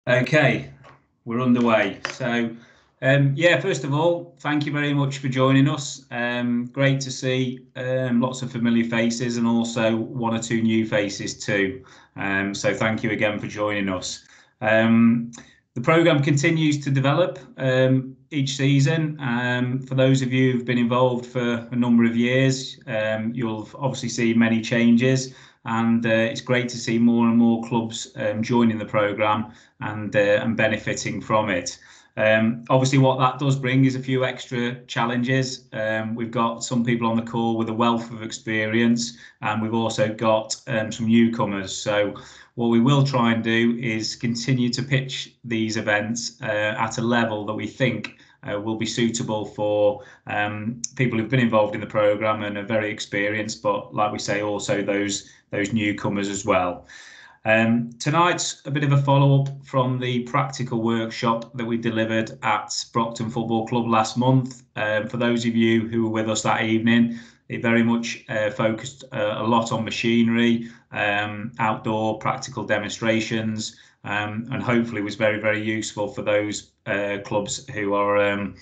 Okay, we're underway. So, yeah, first of all, thank you very much for joining us. Great to see lots of familiar faces and also one or two new faces too. So thank you again for joining us. The programme continues to develop each season. For those of you who've been involved for a number of years, you'll obviously see many changes, and it's great to see more and more clubs joining the programme and benefiting from it. Obviously, what that does bring is a few extra challenges. We've got some people on the call with a wealth of experience, and we've also got some newcomers. So what we will try and do is continue to pitch these events at a level that we think will be suitable for people who've been involved in the programme and are very experienced, but like we say, also those newcomers as well. Tonight's a bit of a follow-up from the practical workshop that we delivered at Brockton Football Club last month. For those of you who were with us that evening, it very much focused a lot on machinery, outdoor practical demonstrations, and hopefully was very, very useful for those clubs who are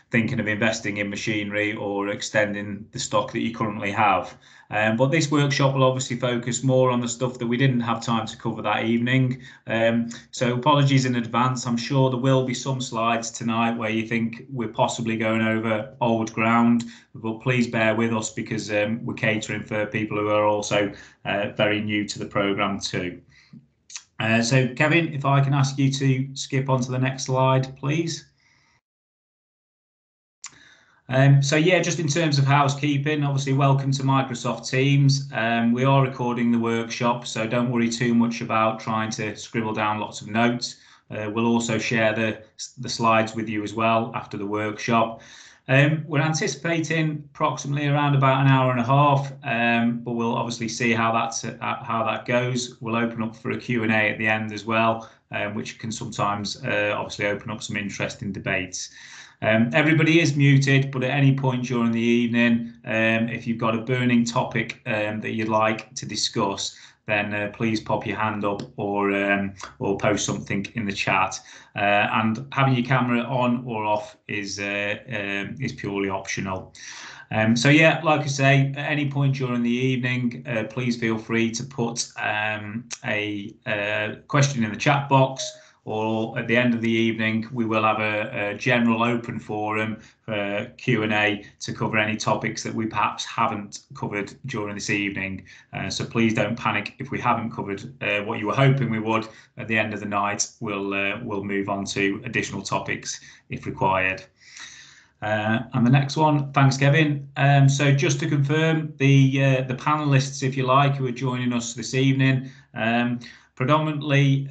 thinking of investing in machinery or extending the stock that you currently have. But this workshop will obviously focus more on the stuff that we didn't have time to cover that evening. So apologies in advance. I'm sure there will be some slides tonight where you think we're possibly going over old ground, but please bear with us because we're catering for people who are also very new to the programme too. So Kevin, if I can ask you to skip on to the next slide, please. So yeah, just in terms of housekeeping, obviously welcome to Microsoft Teams. We are recording the workshop, so don't worry too much about trying to scribble down lots of notes. We'll also share the slides with you as well after the workshop. We're anticipating approximately around about an hour and a half, but we'll obviously see how that goes. We'll open up for a Q&A at the end as well, which can sometimes obviously open up some interesting debates. Everybody is muted, but at any point during the evening, if you've got a burning topic that you'd like to discuss, then please pop your hand up or post something in the chat. And having your camera on or off is purely optional. So yeah, like I say, at any point during the evening, please feel free to put a question in the chat box, or at the end of the evening, we will have a general open forum for Q&A to cover any topics that we perhaps haven't covered during this evening. So please don't panic if we haven't covered what you were hoping we would. At the end of the night, we'll move on to additional topics if required. And the next one, thanks, Kevin. So just to confirm, the panelists, if you like, who are joining us this evening, predominantly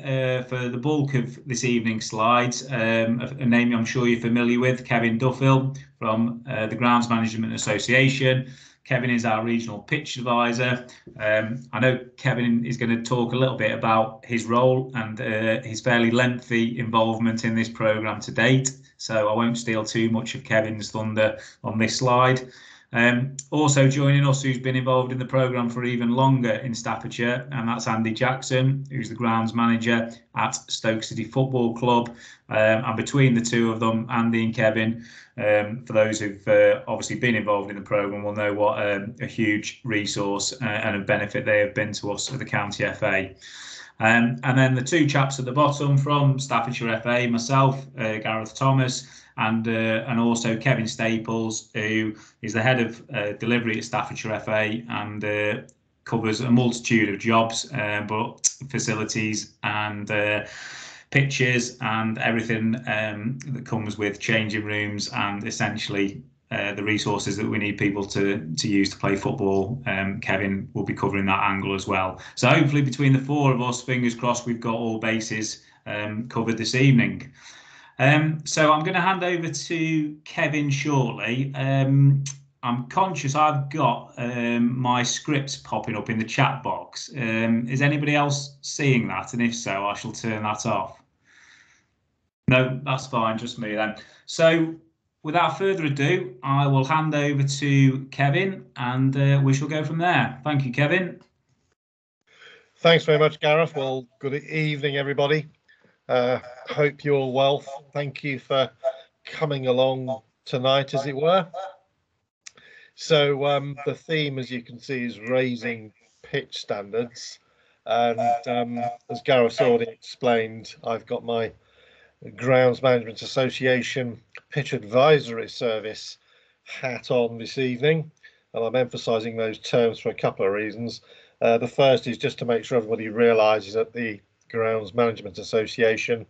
for the bulk of this evening's slides, a name I'm sure you're familiar with, Kevin Duffield from the Grounds Management Association. Kevin is our regional pitch advisor. I know Kevin is going to talk a little bit about his role and his fairly lengthy involvement in this programme to date, so I won't steal too much of Kevin's thunder on this slide. Also joining us, who's been involved in the programme for even longer in Staffordshire, and that's Andy Jackson, who's the grounds manager at Stoke City Football Club. And between the two of them, Andy and Kevin, for those who've obviously been involved in the programme, will know what a huge resource and a benefit they have been to us at the County FA. And then the two chaps at the bottom from Staffordshire FA, myself, Gareth Thomas, and also Kevin Staples, who is the head of delivery at Staffordshire FA and covers a multitude of jobs, but facilities and pitches and everything that comes with changing rooms and essentially the resources that we need people to use to play football. Kevin will be covering that angle as well. So hopefully between the four of us, fingers crossed, we've got all bases covered this evening. So I'm going to hand over to Kevin shortly. I'm conscious I've got my scripts popping up in the chat box. Is anybody else seeing that? And if so, I shall turn that off. No, that's fine, just me then. So without further ado, I will hand over to Kevin and we shall go from there. Thank you, Kevin. Thanks very much, Gareth. Well, good evening, everybody. Hope you're all well. Thank you for coming along tonight, as it were. So the theme, as you can see, is raising pitch standards. And as Gareth already explained, I've got my Grounds Management Association Pitch Advisory Service hat on this evening. And I'm emphasising those terms for a couple of reasons. The first is just to make sure everybody realises that the Grounds Management Association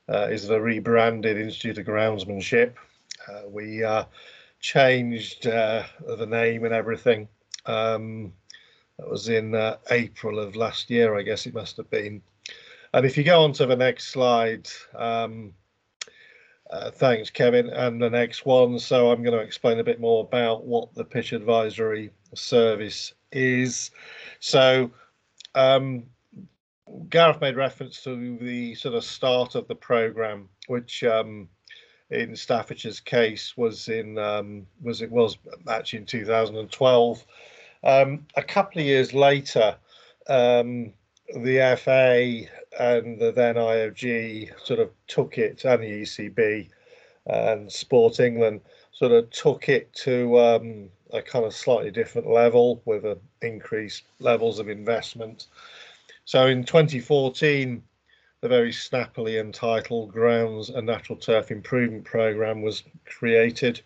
is the rebranded Institute of Groundsmanship. We changed the name and everything. That was in April of last year, I guess it must have been. And if you go on to the next slide, thanks, Kevin, and the next one. So I'm going to explain a bit more about what the Pitch Advisory Service is. So Gareth made reference to the sort of start of the programme, which in Staffordshire's case was actually in 2012. A couple of years later, the FA and the then IOG sort of took it, and the ECB and Sport England sort of took it to a kind of slightly different level with increased levels of investment. So in 2014, the very snappily entitled Grounds and Natural Turf Improvement Programme was created.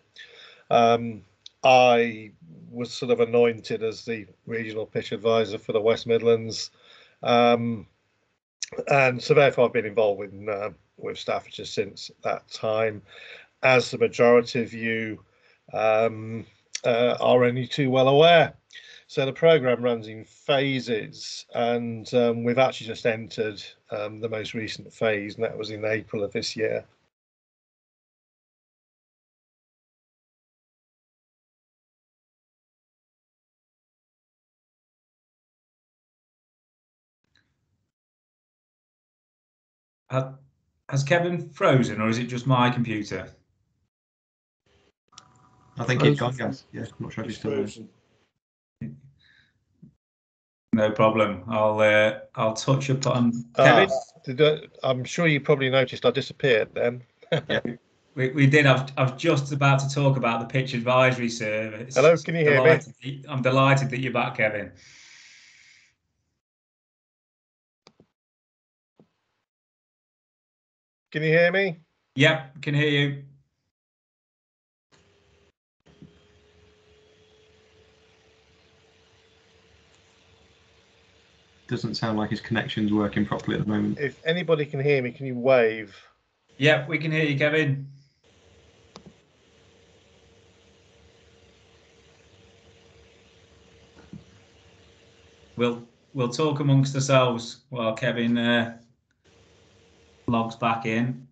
I was sort of anointed as the regional pitch advisor for the West Midlands, and so therefore I've been involved with Staffordshire since that time. As the majority of you are only too well aware. So the programme runs in phases, and we've actually just entered the most recent phase, and that was in April of this year. Has Kevin frozen, or is it just my computer? I think he's gone, guys. Yeah, I'm not sure if he's still frozen. No problem. I'll touch upon Kevin. I'm sure you probably noticed I disappeared then. Yeah, we did. I was just about to talk about the Pitch Advisory Service. Hello, can you hear me? I'm delighted that you're back, Kevin. Can you hear me? Yep, can hear you. Doesn't sound like his connection's working properly at the moment. If anybody can hear me, can you wave? Yep, we can hear you, Kevin. We'll talk amongst ourselves while Kevin logs back in.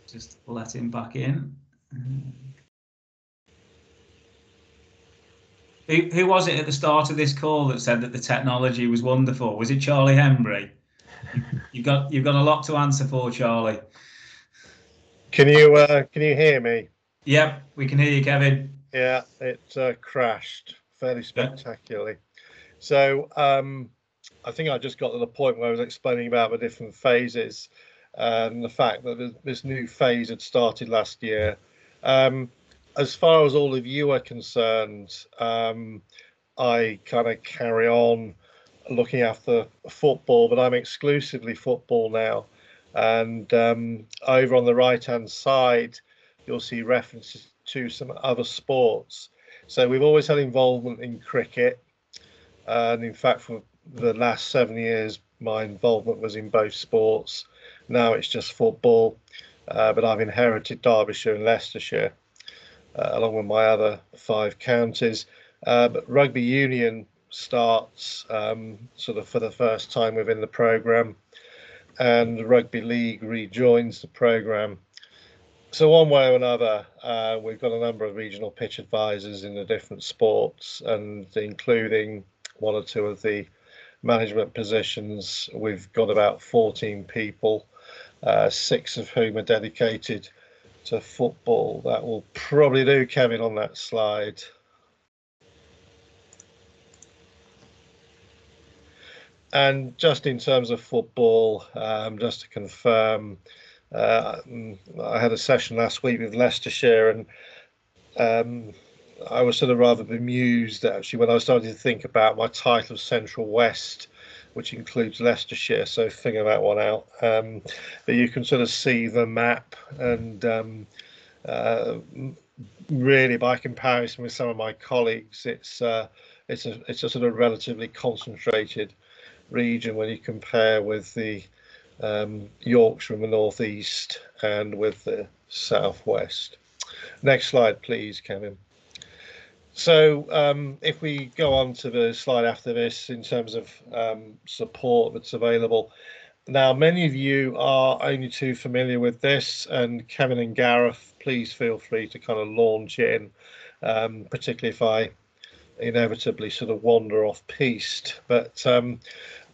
Just let him back in. Who was it at the start of this call that said that the technology was wonderful? Was it Charlie Hembry? You've got a lot to answer for, Charlie. Can you hear me? Yep, we can hear you, Kevin. Yeah, it crashed fairly spectacularly. So I think I just got to the point where I was explaining about the different phases and the fact that this new phase had started last year. As far as all of you are concerned, I kind of carry on looking after football, but I'm exclusively football now. And over on the right-hand side, you'll see references to some other sports. So we've always had involvement in cricket. And in fact, for the last 7 years, my involvement was in both sports. Now it's just football, but I've inherited Derbyshire and Leicestershire, along with my other 5 counties. But rugby union starts sort of for the first time within the programme, and the rugby league rejoins the programme. So one way or another, we've got a number of regional pitch advisors in the different sports, and including 1 or 2 of the management positions. We've got about 14 people, 6 of whom are dedicated to football. That will probably do, Kevin, on that slide. And just in terms of football, just to confirm, I had a session last week with Leicestershire, and I was sort of rather bemused actually when I started to think about my title of Central West, which includes Leicestershire. So figure that one out. But you can sort of see the map, and really, by comparison with some of my colleagues, it's a sort of relatively concentrated region when you compare with the Yorkshire in the northeast and with the southwest. Next slide, please, Kevin. So if we go on to the slide after this, in terms of support that's available. Now, many of you are only too familiar with this, and Kevin and Gareth, please feel free to kind of launch in, particularly if I inevitably sort of wander off piste. But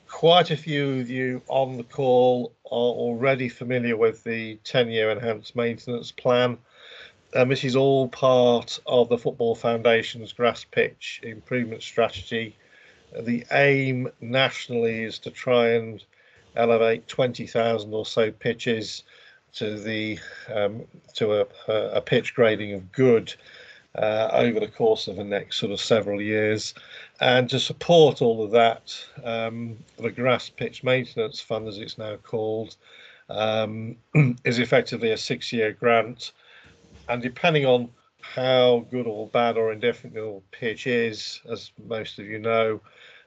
quite a few of you on the call are already familiar with the 10-year enhanced maintenance plan. And this is all part of the Football Foundation's grass pitch improvement strategy. The aim nationally is to try and elevate 20,000 or so pitches to the to a pitch grading of good over the course of the next sort of several years. And to support all of that, the Grass Pitch Maintenance Fund, as it's now called, is effectively a 6-year grant. And depending on how good or bad or indifferent your pitch is, as most of you know,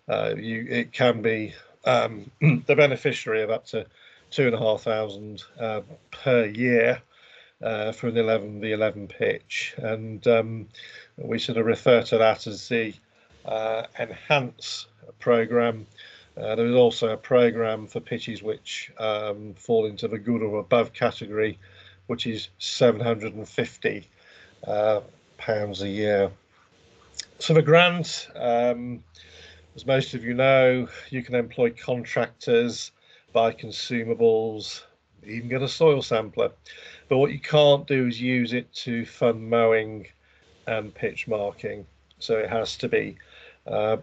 it can be the beneficiary of up to 2,500 per year for an 11v11 pitch, and we sort of refer to that as the Enhance programme. There is also a programme for pitches which fall into the good or above category, which is £750 a year. So the grant, as most of you know, you can employ contractors, buy consumables, even get a soil sampler. But what you can't do is use it to fund mowing and pitch marking. So it has to be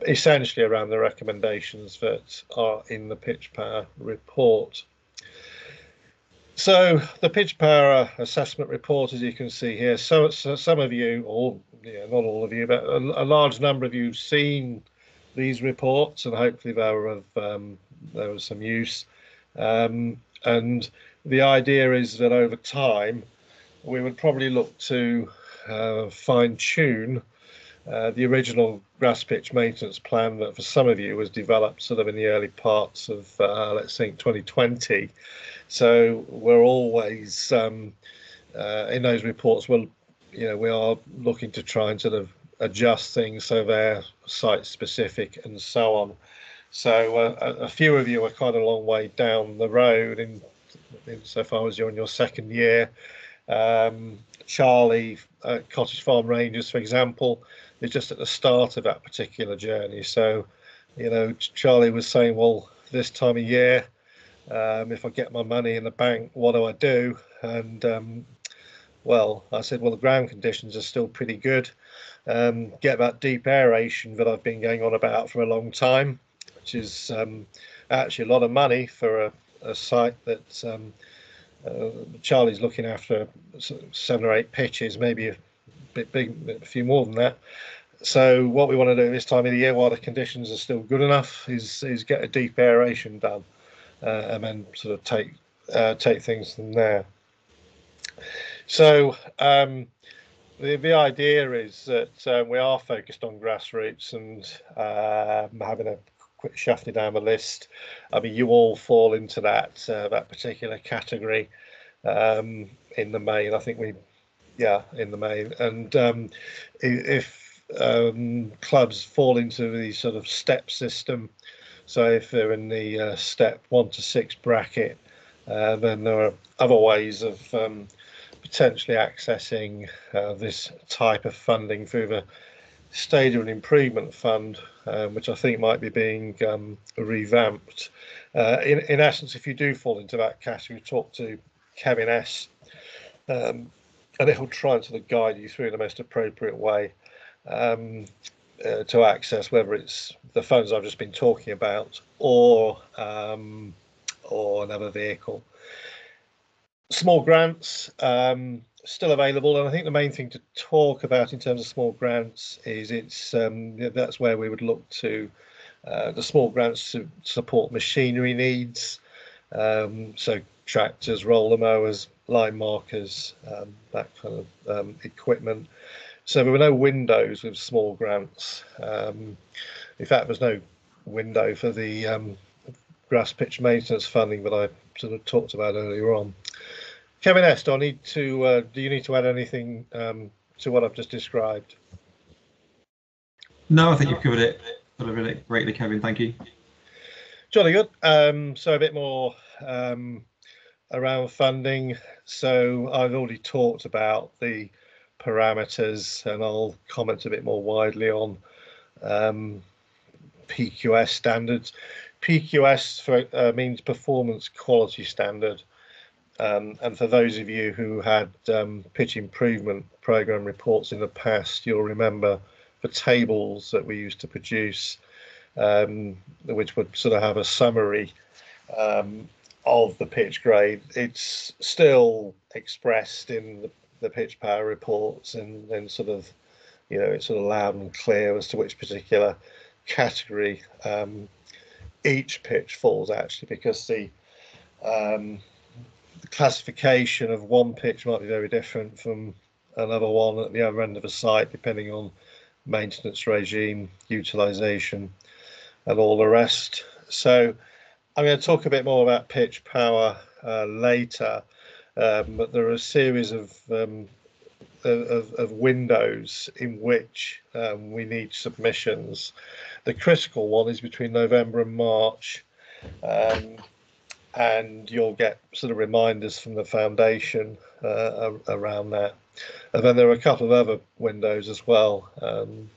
essentially around the recommendations that are in the Pitch Power report. So the Pitch Power assessment report, as you can see here, so some of you, or not all of you, but a large number of you have seen these reports, and hopefully there was some use. And the idea is that over time, we would probably look to fine-tune the original grass pitch maintenance plan that for some of you was developed sort of in the early parts of, let's think, 2020. So we're always in those reports, we are looking to try and sort of adjust things so they're site specific and so on. So a few of you are quite a long way down the road in so far as you're in your second year. Charlie at Cottage Farm Rangers, for example, is just at the start of that particular journey. So, Charlie was saying, well, this time of year, if I get my money in the bank, what do I do? And well, I said, well, the ground conditions are still pretty good. Get that deep aeration that I've been going on about for a long time, which is actually a lot of money for a site that Charlie's looking after 7 or 8 pitches, maybe a bit big, a few more than that. So what we want to do this time of the year, while the conditions are still good enough, is get a deep aeration done, and then sort of take things from there. So the idea is that we are focused on grassroots, and having a quick shafted down the list. I mean, you all fall into that particular category in the main. I think in the main. And if clubs fall into the sort of step system, so if they're in the step 1 to 6 bracket, then there are other ways of potentially accessing this type of funding through the Stadium Improvement Fund, which I think might be being revamped. In essence, if you do fall into that category, talk to Kevin S, and he'll try and sort of guide you through in the most appropriate way. to access, whether it's the phones I've just been talking about or another vehicle. Small grants still available, and I think the main thing to talk about in terms of small grants is that's where we would look to the small grants to support machinery needs, so tractors, roller mowers, line markers, that kind of equipment. So there were no windows with small grants. In fact, there's no window for the grass pitch maintenance funding that I sort of talked about earlier on. Kevin S, do you need to add anything to what I've just described? No, I think you've covered it greatly, Kevin. Thank you. Jolly good. So a bit more around funding. So I've already talked about the parameters, and I'll comment a bit more widely on PQS standards. PQS means Performance Quality Standard. And for those of you who had pitch improvement program reports in the past, you'll remember the tables that we used to produce, which would sort of have a summary of the pitch grade. It's still expressed in the pitch power reports, and then sort of, it's sort of loud and clear as to which particular category each pitch falls, actually, because the classification of one pitch might be very different from another one at the other end of a site, depending on maintenance regime, utilization, and all the rest. So I'm going to talk a bit more about pitch power later, but there are a series of windows in which we need submissions. The critical one is between November and March, and you'll get sort of reminders from the foundation around that. And then there are a couple of other windows as well, and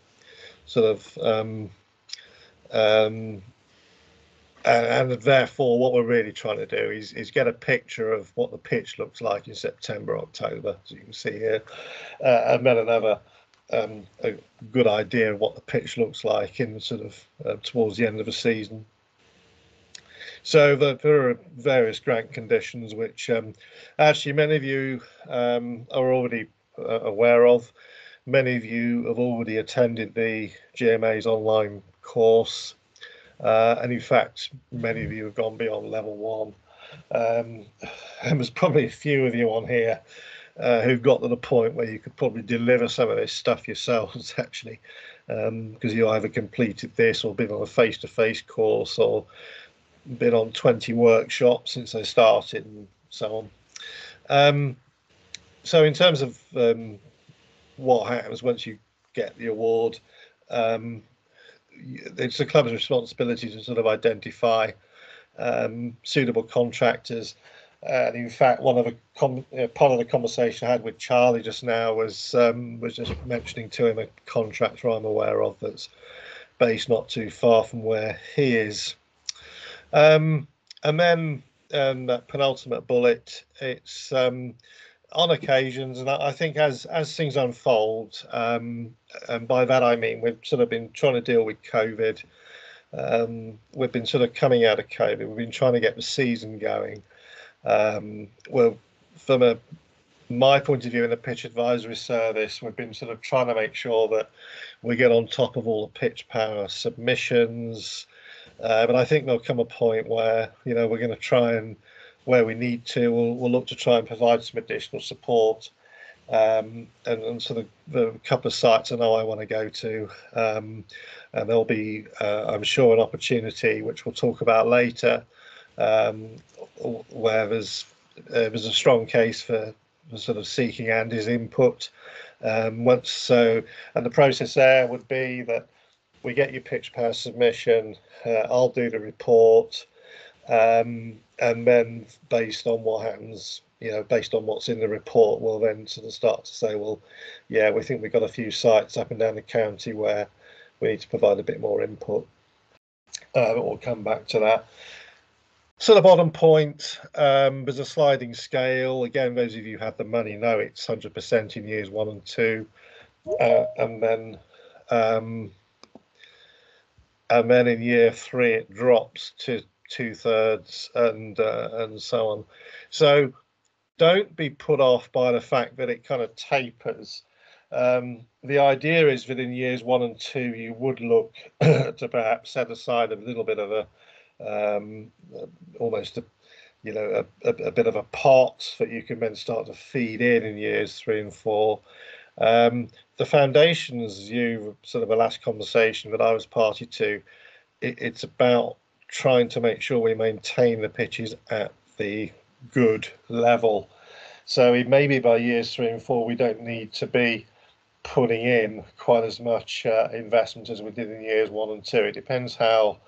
therefore what we're really trying to do is get a picture of what the pitch looks like in September, October, as you can see here, and then another a good idea of what the pitch looks like in sort of towards the end of the season. So there are various grant conditions which actually many of you are already aware of. Many of you have already attended the GMA's online course, and in fact many of you have gone beyond level 1, and there's probably a few of you on here who've got to the point where you could probably deliver some of this stuff yourselves, actually, because you either completed this or been on a face-to-face course or been on 20 workshops since they started and so on. So in terms of what happens once you get the award, it's the club's responsibility to sort of identify suitable contractors. And in fact, one of the part of the conversation I had with Charlie just now was just mentioning to him a contractor I'm aware of that's based not too far from where he is. And then that penultimate bullet, it's on occasions, and I think as things unfold, and by that I mean we've sort of been trying to deal with COVID. We've been sort of coming out of COVID. We've been trying to get the season going. Well, from my point of view in the pitch advisory service, we've been sort of trying to make sure that we get on top of all the pitch power submissions. But I think there'll come a point where, we're going to try and, where we need to, we'll look to try and provide some additional support. And sort of the couple of sites I know I want to go to, and there'll be, I'm sure, an opportunity, which we'll talk about later, where there's a strong case for sort of seeking Andy's input. And the process there would be that we get your pitch power submission, I'll do the report, and then based on what happens, based on what's in the report, we'll then sort of start to say, well, yeah, we think we've got a few sites up and down the county where we need to provide a bit more input. But we'll come back to that. So the bottom point, there's a sliding scale. Again, those of you who have the money know it's 100% in years 1 and 2, and then and then in year 3 it drops to 2/3 and so on. So don't be put off by the fact that it kind of tapers. The idea is that in years 1 and 2 you would look to perhaps set aside a little bit of almost a bit of a pot that you can then start to feed in years 3 and 4. The foundations, sort of a last conversation that I was party to, it's about trying to make sure we maintain the pitches at the good level. So maybe by years 3 and 4 we don't need to be putting in quite as much investment as we did in years 1 and 2. It depends how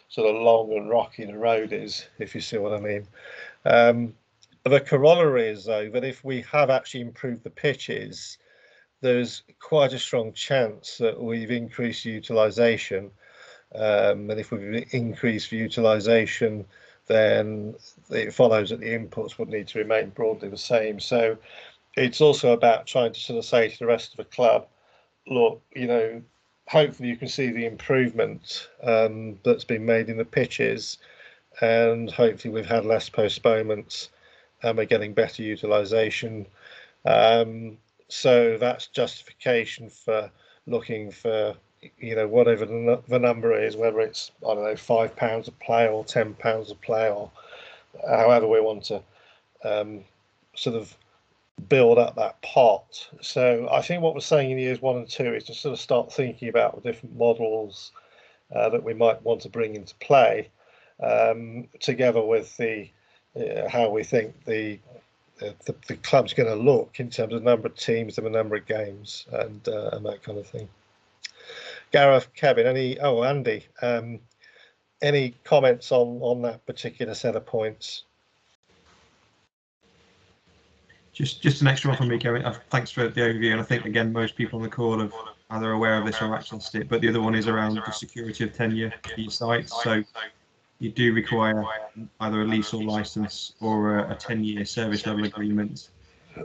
sort of long and rocky the road is, if you see what I mean. The corollary is, though, that if we have actually improved the pitches, there's quite a strong chance that we've increased utilisation. And if we've increased utilisation, then it follows that the inputs would need to remain broadly the same. So it's also about trying to sort of say to the rest of the club, look, hopefully you can see the improvement that's been made in the pitches, and hopefully we've had less postponements and we're getting better utilisation. So that's justification for looking for, whatever the number is, whether it's, I don't know, £5 a player or £10 a player, or however we want to sort of build up that pot. So I think what we're saying in years 1 and 2 is to sort of start thinking about the different models that we might want to bring into play, together with how we think the club's going to look in terms of number of teams and the number of games and that kind of thing. Gareth, Kevin, Andy, any comments on that particular set of points? Just an extra one from me, Kevin. Thanks for the overview. And I think, again, most people on the call have either aware of this or accessed it. But the other one is around the security of tenure for your sites. So you do require either a lease or license or a 10-year service level agreement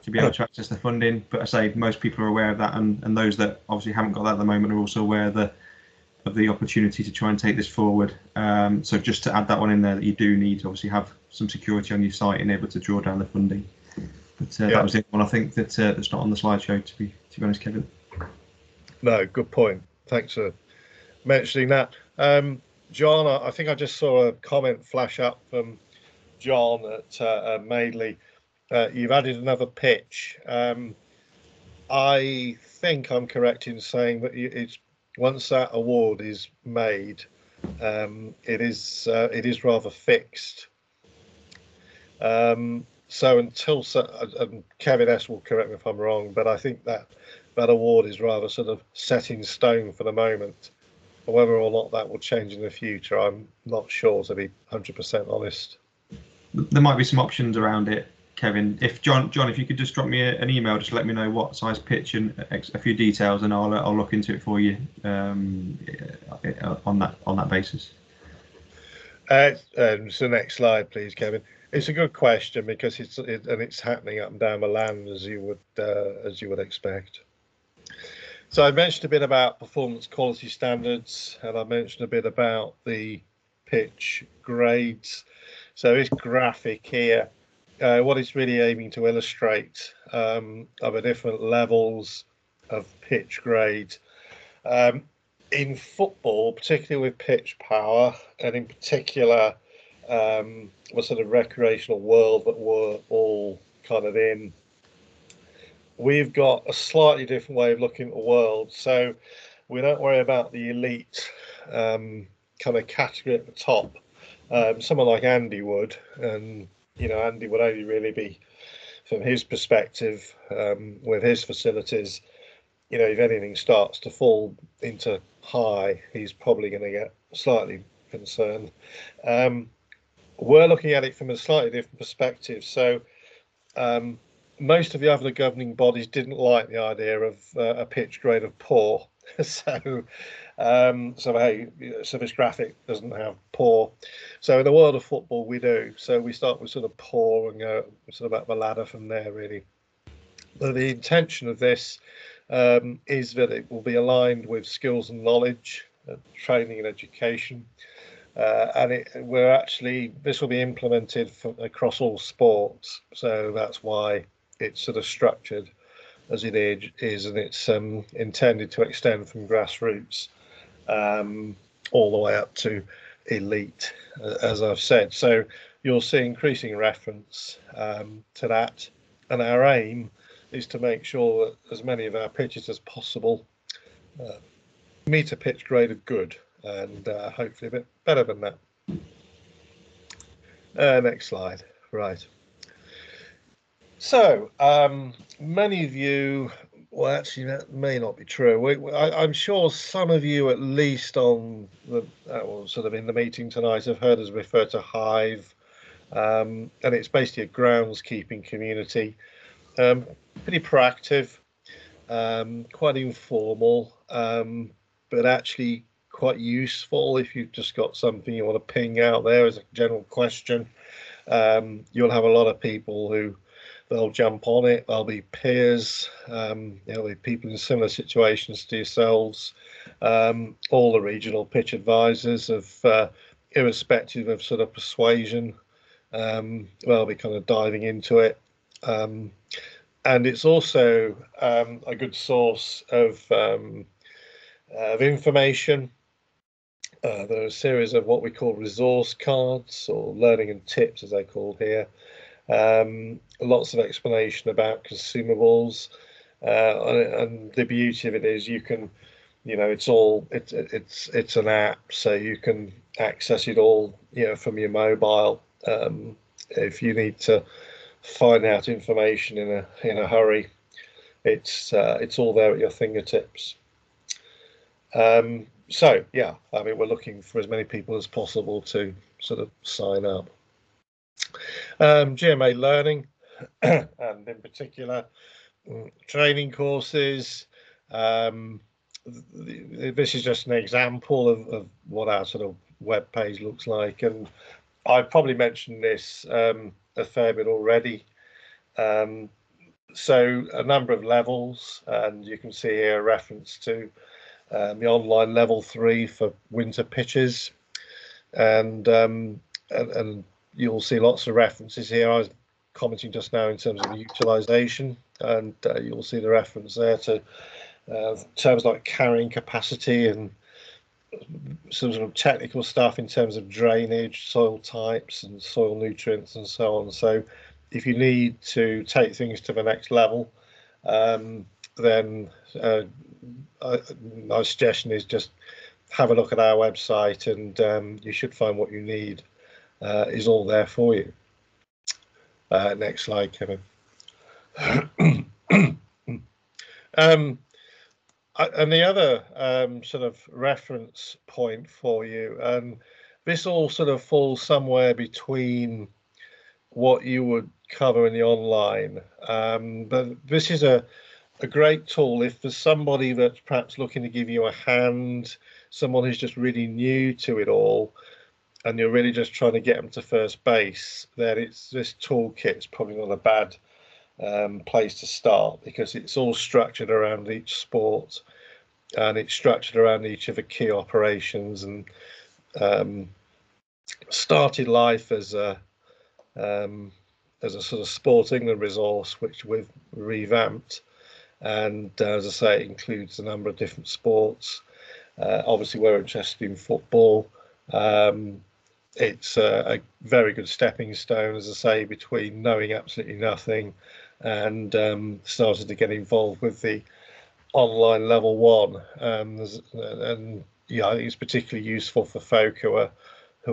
to be able to access the funding. But I say most people are aware of that, and those that obviously haven't got that at the moment are also aware of the opportunity to try and take this forward. So just to add that one in there, that you do need to obviously have some security on your site and able to draw down the funding. But that was it. One I think that's not on the slideshow. To be honest, Kevin. No, good point. Thanks for mentioning that. John, I think I just saw a comment flash up from John at Madeley. You've added another pitch. I think I'm correct in saying that it's once that award is made, it is rather fixed. So until Kevin S will correct me if I'm wrong, but I think that award is rather sort of set in stone for the moment. Whether or not that will change in the future, I'm not sure, to be 100% honest. There might be some options around it, Kevin. If John, if you could just drop me an email, just let me know what size pitch and a few details, and I'll look into it for you on that basis. So next slide, please, Kevin. It's a good question because it's happening up and down the land as you would expect. So I mentioned a bit about performance quality standards, and I mentioned a bit about the pitch grades. So this graphic here, what it's really aiming to illustrate are the different levels of pitch grade. In football, particularly with pitch power, and in particular the sort of recreational world that we're all kind of in, we've got a slightly different way of looking at the world. So we don't worry about the elite kind of category at the top. Someone like Andy would, and Andy would only really be, from his perspective, with his facilities, if anything starts to fall into high, he's probably going to get slightly concerned. We're looking at it from a slightly different perspective. So most of the other governing bodies didn't like the idea of a pitch grade of poor. So this graphic doesn't have poor. So in the world of football, we do. So we start with sort of poor and go sort of up the ladder from there, really. But the intention of this is that it will be aligned with skills and knowledge. training and education. And this will be implemented across all sports. So that's why it's sort of structured as it is, and it's intended to extend from grassroots all the way up to elite, as I've said. So you'll see increasing reference to that, and our aim is to make sure that as many of our pitches as possible meet a pitch grade of good, and hopefully a bit better than that. Next slide. Right. So many of you, well, actually that may not be true. I'm sure some of you, at least on the sort of in the meeting tonight, have heard us refer to Hive, and it's basically a groundskeeping community, pretty proactive, quite informal, but actually quite useful if you've just got something you want to ping out there as a general question. You'll have a lot of people who they'll jump on it. There'll be peers, there'll be people in similar situations to yourselves, all the regional pitch advisors of irrespective of sort of persuasion, they'll be kind of diving into it. And it's also a good source of information. There are a series of what we call resource cards, or learning and tips as they're called here. Lots of explanation about consumables, and the beauty of it is you can, it's an app, so you can access it all, from your mobile. If you need to find out information in a hurry, it's all there at your fingertips. So yeah, I mean, we're looking for as many people as possible to sort of sign up. GMA learning, and in particular training courses. This is just an example of what our sort of web page looks like, and I've probably mentioned this a fair bit already. So a number of levels, and you can see here a reference to the online level 3 for winter pitches, and you'll see lots of references here. I was commenting just now in terms of utilization, and you'll see the reference there to terms like carrying capacity and some sort of technical stuff in terms of drainage, soil types and soil nutrients and so on. So if you need to take things to the next level, then my suggestion is just have a look at our website, and you should find what you need is all there for you. Next slide, Kevin. And the other sort of reference point for you, and this all sort of falls somewhere between what you would cover in the online, but this is a great tool if there's somebody that's perhaps looking to give you a hand, someone who's just really new to it all, and you're really just trying to get them to first base. Then this toolkit's probably not a bad place to start, because it's all structured around each sport, and it's structured around each of the key operations, and started life as a sort of Sport England resource, which we've revamped, and as I say, it includes a number of different sports. Obviously we're interested in football. It's a very good stepping stone, as I say, between knowing absolutely nothing and started to get involved with the online level 1. And yeah, I think it's particularly useful for folk who are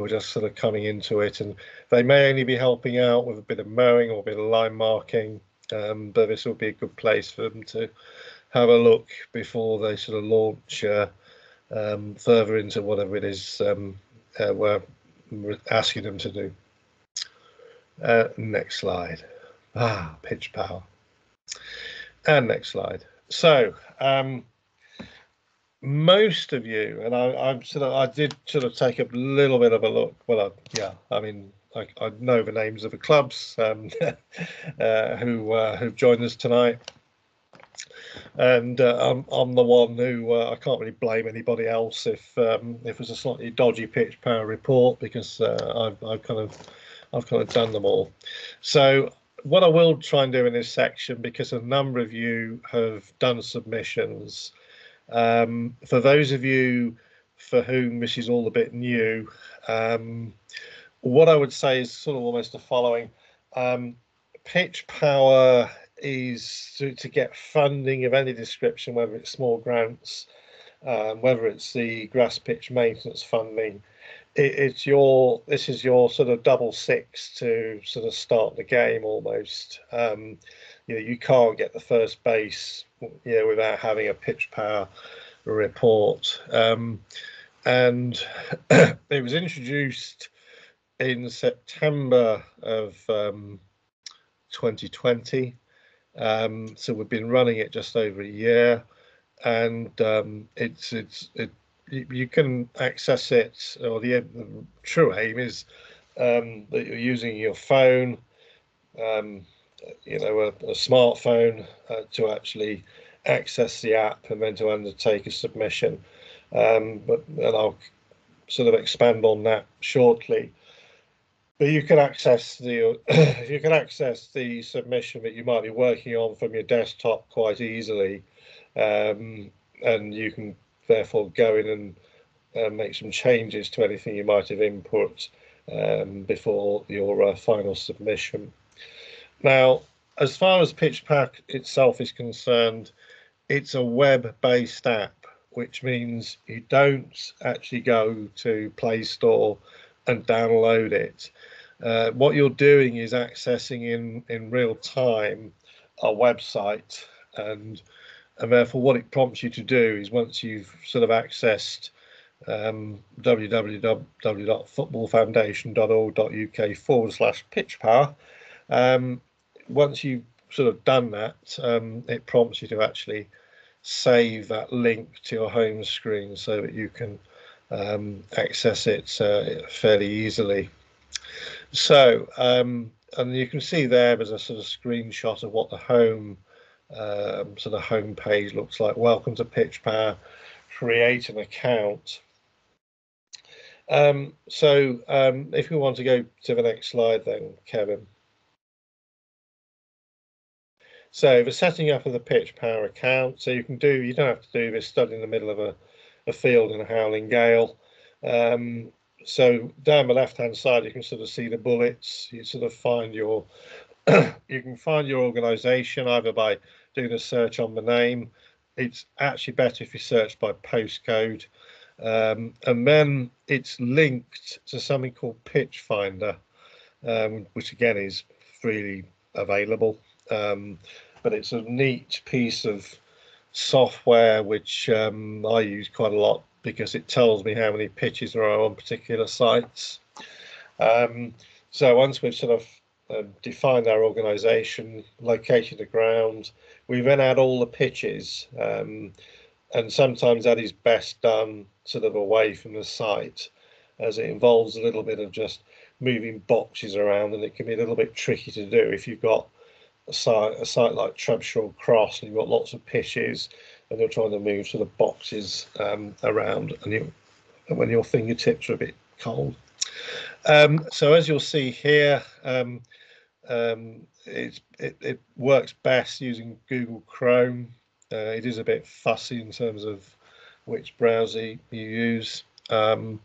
just sort of coming into it, and they may only be helping out with a bit of mowing or a bit of line marking, but this will be a good place for them to have a look before they sort of launch further into whatever it is we're asking them to do. Next slide. Pitch power. And next slide. So most of you, and I did sort of take a little bit of a look. Well, I mean, I know the names of the clubs who've joined us tonight. and I'm the one who I can't really blame anybody else if it's a slightly dodgy pitch power report, because I've kind of done them all. So what I will try and do in this section, because a number of you have done submissions, for those of you for whom this is all a bit new, what I would say is sort of almost the following. Pitch power is to get funding of any description, whether it's small grants, whether it's the grass pitch maintenance funding. This is your sort of double six to sort of start the game almost. You can't get the first base, without having a pitch power report. And it was introduced in September of 2020. So we've been running it just over a year, and you can access it, or the true aim is that you're using your phone, a smartphone, to actually access the app and then to undertake a submission. And I'll sort of expand on that shortly. But you can access the submission that you might be working on from your desktop quite easily, and you can therefore go in and make some changes to anything you might have input before your final submission. Now, as far as PitchPower itself is concerned, it's a web-based app, which means you don't actually go to Play Store and download it. What you're doing is accessing in real time a website, and therefore what it prompts you to do is, once you've sort of accessed www.footballfoundation.org.uk/pitchpower, once you've sort of done that, it prompts you to actually save that link to your home screen so that you can access it fairly easily. So, and you can see there's a sort of screenshot of what the home sort of home page looks like. Welcome to PitchPower, create an account. If we want to go to the next slide then, Kevin. So the setting up of the PitchPower account, so you don't have to do this stood in the middle of a field in a howling gale. So down the left-hand side, you can sort of see the bullets. You sort of find your, you can find your organisation either by doing a search on the name. It's actually better if you search by postcode. And then it's linked to something called Pitch Finder, which again is freely available. But it's a neat piece of software which I use quite a lot, because it tells me how many pitches there are on particular sites. So once we've sort of defined our organisation, located the ground, we then add all the pitches, and sometimes that is best done sort of away from the site, as it involves a little bit of just moving boxes around, and it can be a little bit tricky to do if you've got a site like Trebshaw Cross and you've got lots of pitches and you're trying to move sort of boxes around, and when your fingertips are a bit cold. So as you'll see here, it works best using Google Chrome. It is a bit fussy in terms of which browser you use. And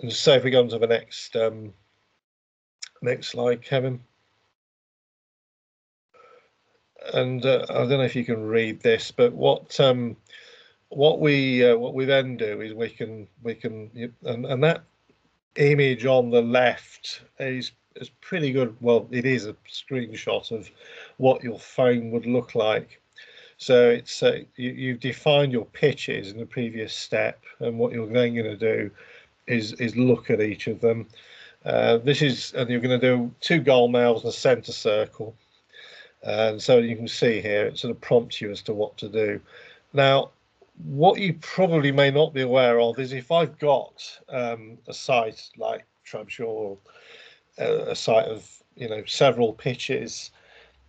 so if we go on to the next slide, Kevin. And I don't know if you can read this, but what we then do is we can and that image on the left is pretty good. Well, it is a screenshot of what your phone would look like. So it's you've defined your pitches in the previous step, and what you're then going to do is look at each of them. And you're going to do 2 goal mouths and a centre circle. And so you can see here, it sort of prompts you as to what to do. Now, what you probably may not be aware of is, if I've got a site like Trebshaw, a site of several pitches,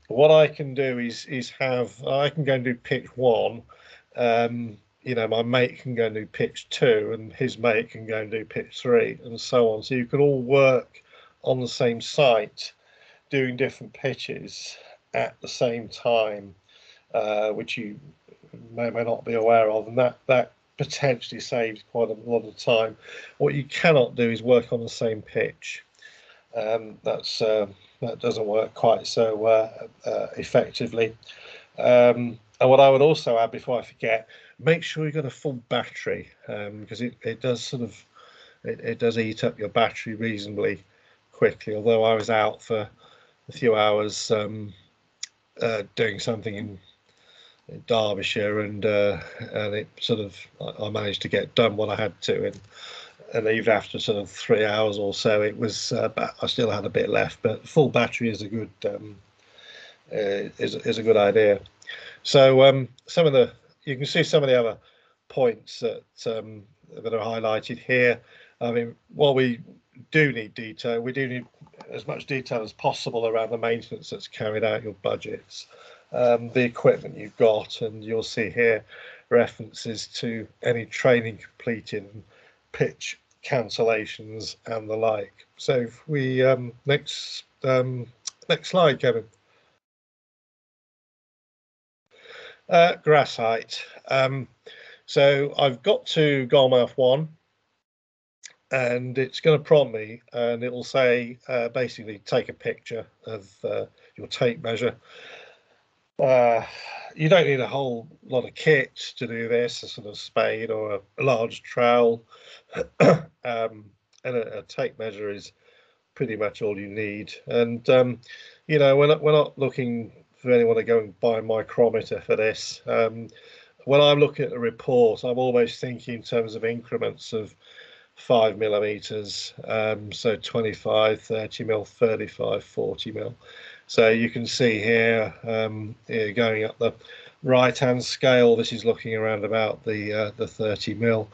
what I can do is I can go and do pitch 1. You know, my mate can go and do pitch 2, and his mate can go and do pitch 3, and so on. So you can all work on the same site, doing different pitches at the same time, which you may or may not be aware of, and that potentially saves quite a lot of time. What you cannot do is work on the same pitch. That doesn't work quite so effectively. And what I would also add before I forget, make sure you've got a full battery, because it does sort of it does eat up your battery reasonably quickly. Although I was out for a few hours doing something in Derbyshire, and it sort of I managed to get done what I had to, and even after sort of 3 hours or so, it was I still had a bit left. But full battery is a good is a good idea. So some of the you can see some of the other points that that are highlighted here. I mean, while we do need detail, we do need as much detail as possible around the maintenance that's carried out, your budgets, the equipment you've got, and you'll see here references to any training completed, pitch cancellations and the like. So if we next slide, Kevin. Grass height. So I've got to goalmouth 1, and it's going to prompt me, and it will say basically take a picture of your tape measure. You don't need a whole lot of kit to do this, a sort of spade or a large trowel, and a tape measure is pretty much all you need. And you know, we're not looking for anyone to go and buy a micrometer for this. When I'm looking at the report, I'm always thinking in terms of increments of 5 millimeters, so 25, 30 mil, 35, 40 mil. So you can see here, going up the right-hand scale, this is looking around about the 30 mil.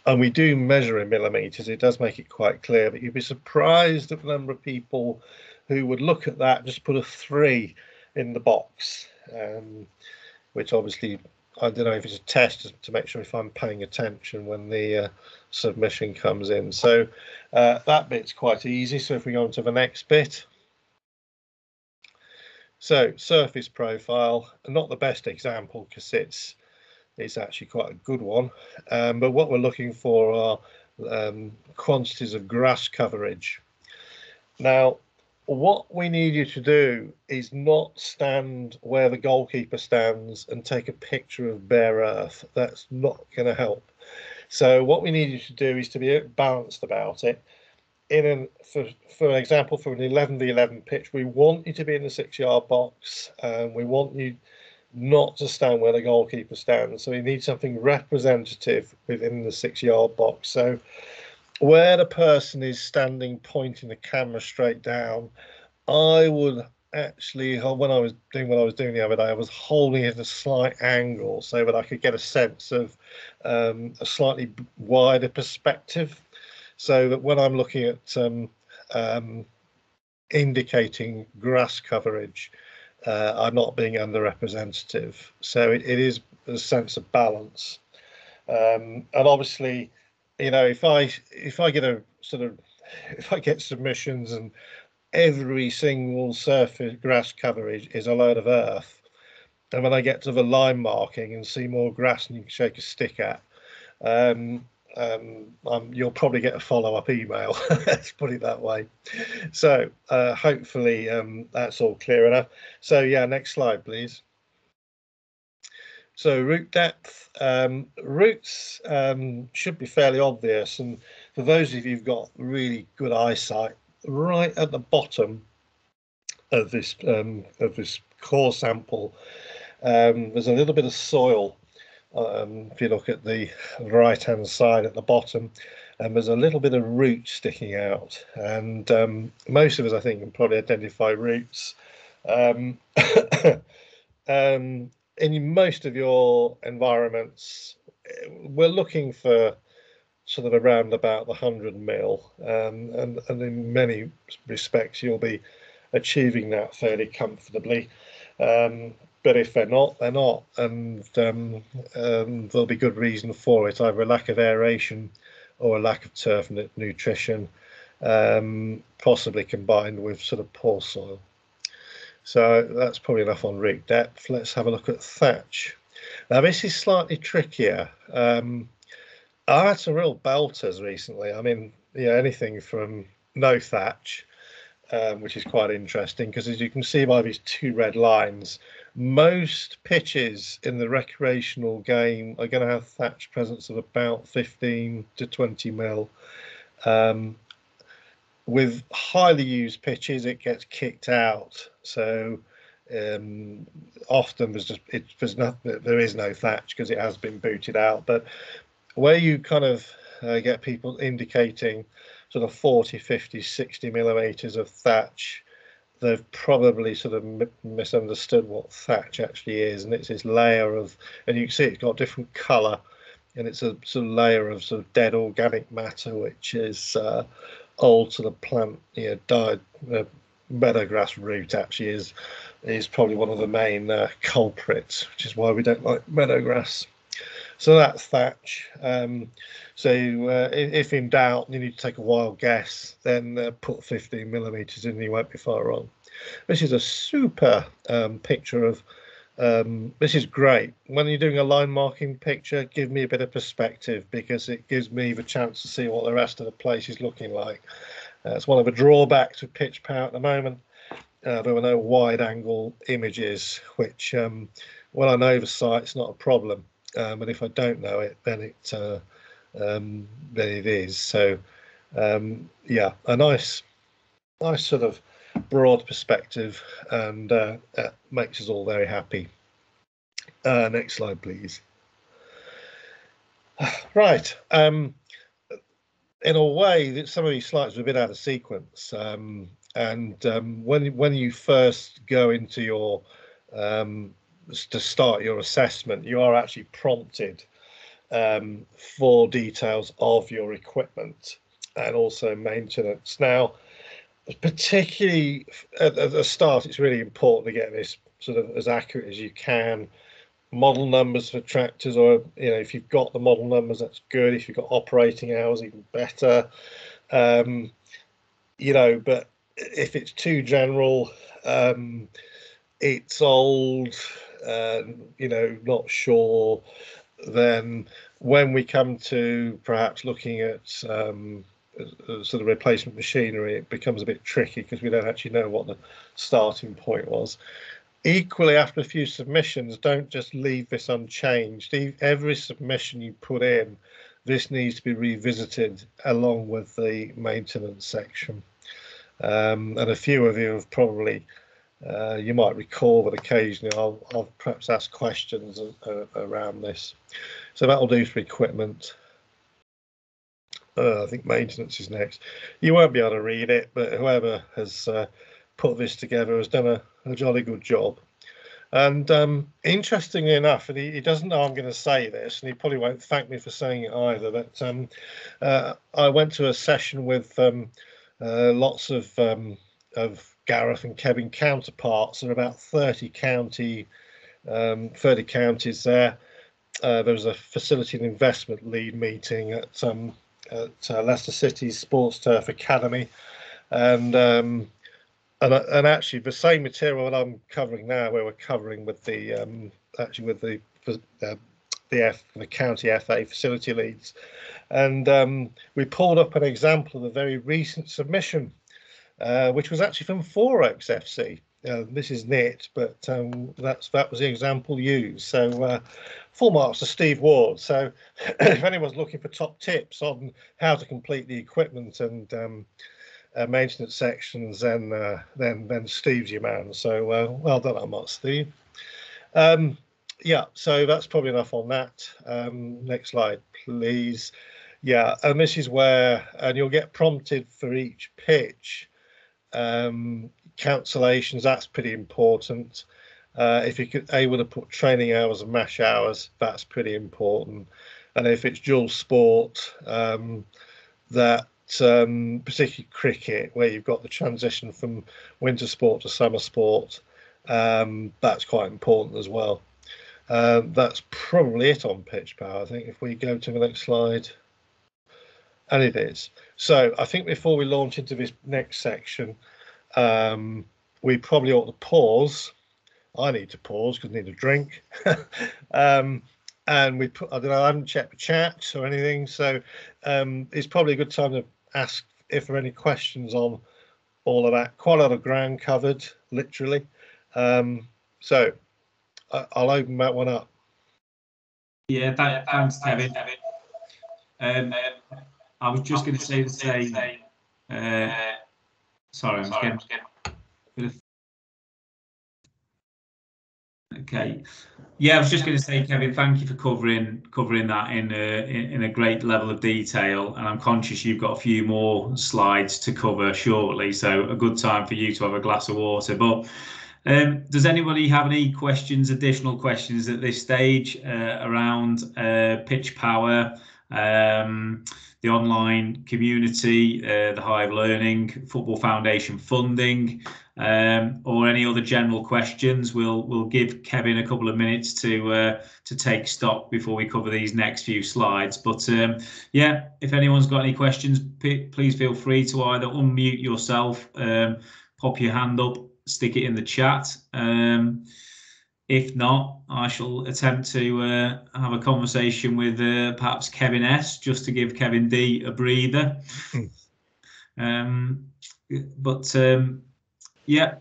And we do measure in millimeters. It does make it quite clear, but you'd be surprised at the number of people who would look at that, just put a 3 in the box, which obviously, I don't know if it's a test to make sure if I'm paying attention when the submission comes in. So that bit's quite easy. So if we go on to the next bit. So surface profile, not the best example because it's actually quite a good one. But what we're looking for are quantities of grass coverage. Now, what we need you to do is not stand where the goalkeeper stands and take a picture of bare earth. That's not going to help. So what we need you to do is to be balanced about it. For an example, for an 11v11 pitch, we want you to be in the 6-yard box, and we want you not to stand where the goalkeeper stands. So you need something representative within the 6-yard box. So where the person is standing pointing the camera straight down, I would actually, when I was doing what I was doing the other day, I was holding it at a slight angle so that I could get a sense of a slightly wider perspective, so that when I'm looking at indicating grass coverage, I'm not being underrepresentative. So it is a sense of balance. And obviously, you know, if I get submissions and every single surface grass coverage is a load of earth, and when I get to the line marking and see more grass than you can shake a stick at, you'll probably get a follow-up email. Let's put it that way. So hopefully that's all clear enough. So yeah, next slide, please. So root depth. Roots should be fairly obvious, and for those of you who've got really good eyesight, right at the bottom of this core sample, there's a little bit of soil. If you look at the right-hand side at the bottom, and there's a little bit of root sticking out, and most of us, I think, can probably identify roots. In most of your environments, we're looking for sort of around about the 100 mil, and in many respects you'll be achieving that fairly comfortably. But if they're not, they're not, and there'll be good reason for it, either a lack of aeration or a lack of turf nutrition, possibly combined with sort of poor soil. So that's probably enough on root depth. Let's have a look at thatch. Now this is slightly trickier. I had some real belters recently. I mean, yeah, anything from no thatch, which is quite interesting, because as you can see by these two red lines, most pitches in the recreational game are going to have thatch presence of about 15 to 20 mil. With highly used pitches, it gets kicked out. So often there is no thatch because it has been booted out. But where you kind of get people indicating sort of 40, 50, 60 millimeters of thatch, they've probably sort of misunderstood what thatch actually is. And it's this layer of, and you can see it's got different color, and it's a sort of layer of sort of dead organic matter, which is old sort of plant, died meadowgrass root actually is probably one of the main culprits, which is why we don't like meadowgrass. So that's thatch. So if in doubt, you need to take a wild guess, then put 15 millimeters in, and you won't be far wrong. This is a super picture of. This is great. When you're doing a line marking picture, give me a bit of perspective, because it gives me the chance to see what the rest of the place is looking like. It's one of the drawbacks of pitch power at the moment. There were no wide angle images, which when I know the site, it's not a problem. But if I don't know it, then it is. So yeah, a nice sort of broad perspective, and makes us all very happy. Next slide, please. Right. In a way, that some of these slides are a bit out of sequence, and when you first go into your to start your assessment, you are actually prompted for details of your equipment and also maintenance. Now, particularly at the start, it's really important to get this sort of as accurate as you can. Model numbers for tractors, or if you've got the model numbers, that's good. If you've got operating hours, even better. But if it's too general, it's old, not sure, then when we come to perhaps looking at sort of replacement machinery, it becomes a bit tricky, because we don't actually know what the starting point was. Equally, after a few submissions, don't just leave this unchanged. Every submission you put in, this needs to be revisited along with the maintenance section. And a few of you have probably, you might recall that occasionally I'll perhaps ask questions around this. So that'll do for equipment. I think maintenance is next. You won't be able to read it, but whoever has put this together has done a jolly good job. And interestingly enough, and he doesn't know I'm going to say this, and he probably won't thank me for saying it either, but I went to a session with lots of Gareth and Kevin counterparts. There are about 30 counties there. There was a facility and investment lead meeting at Leicester City's Sports Turf Academy, and actually the same material that I'm covering now, where we're covering with the county FA facility leads, and we pulled up an example of a very recent submission, which was actually from Four Oaks FC. This is NIT, but that was the example used. So full marks to Steve Ward. So if anyone's looking for top tips on how to complete the equipment and maintenance sections, then Steve's your man. So well done on that, Steve. Yeah, so that's probably enough on that. Next slide, please. Yeah, and this is where, and you'll get prompted for each pitch. Cancellations, that's pretty important. If you're able to put training hours and mash hours, that's pretty important. And if it's dual sport, that particularly cricket, where you've got the transition from winter sport to summer sport. That's quite important as well. That's probably it on pitch power. I think if we go to the next slide, and it is. So I think before we launch into this next section, we probably ought to pause. I need to pause because I need a drink. And I don't know, I haven't checked the chat or anything, so it's probably a good time to ask if there are any questions on all of that. Quite a lot of ground covered, literally. So I'll open that one up. Yeah, thanks, Kevin. I was just going to say the same. Sorry, I'm just getting. Okay. Yeah, I was just going to say, Kevin, thank you for covering that in a great level of detail. And I'm conscious you've got a few more slides to cover shortly, so a good time for you to have a glass of water. But does anybody have any additional questions at this stage around pitch power, the online community, the Hive Learning, Football Foundation funding, or any other general questions? We'll give Kevin a couple of minutes to take stock before we cover these next few slides. But yeah, if anyone's got any questions, please feel free to either unmute yourself, pop your hand up, stick it in the chat. If not, I shall attempt to have a conversation with perhaps Kevin S, just to give Kevin D a breather. Yeah,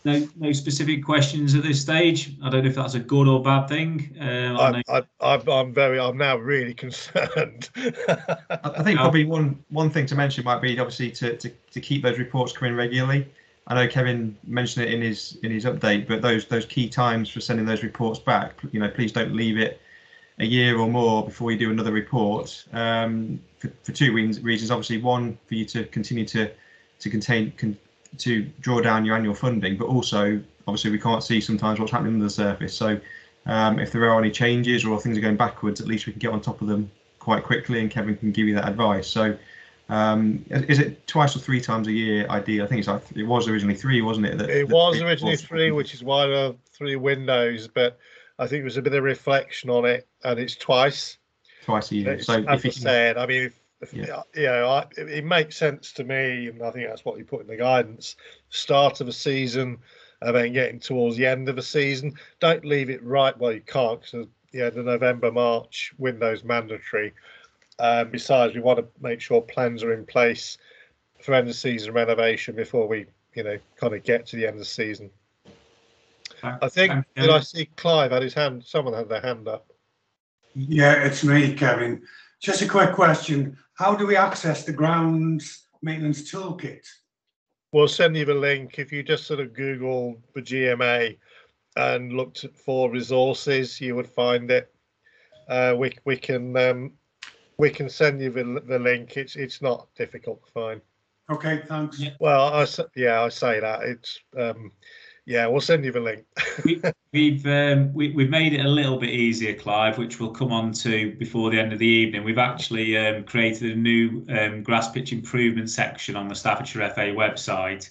no specific questions at this stage. I don't know if that's a good or bad thing. I'm now really concerned. I think probably one thing to mention might be obviously to keep those reports coming regularly. I know Kevin mentioned it in his update, but those key times for sending those reports back, please don't leave it a year or more before you do another report. For two reasons. Obviously, one, for you to continue to draw down your annual funding, but also obviously we can't see sometimes what's happening under the surface. So if there are any changes or things are going backwards, at least we can get on top of them quite quickly, and Kevin can give you that advice. So. Is it twice or three times a year ideal? I think it was originally 3, wasn't it? It was originally 3, which is why there are 3 windows, but I think there's a bit of reflection on it, and it's twice a year. So as I said, I mean, it makes sense to me, and I think that's what you put in the guidance. Start of a season, and then getting towards the end of a season. Don't leave it right. Well, you can't, because the November-March window's mandatory. Besides, we want to make sure plans are in place for end of season renovation before we, kind of get to the end of the season. I think, did I see Clive had his hand? Someone had their hand up. Yeah, it's me, Kevin. Just a quick question. How do we access the grounds maintenance toolkit? We'll send you the link. If you just sort of Google the GMA and looked for resources, you would find it. We can send you the link. It's not difficult to find. Okay, thanks. Yeah. Well, I say that it's we'll send you the link. We've made it a little bit easier, Clive, which we'll come on to before the end of the evening. We've actually created a new grass pitch improvement section on the Staffordshire FA website,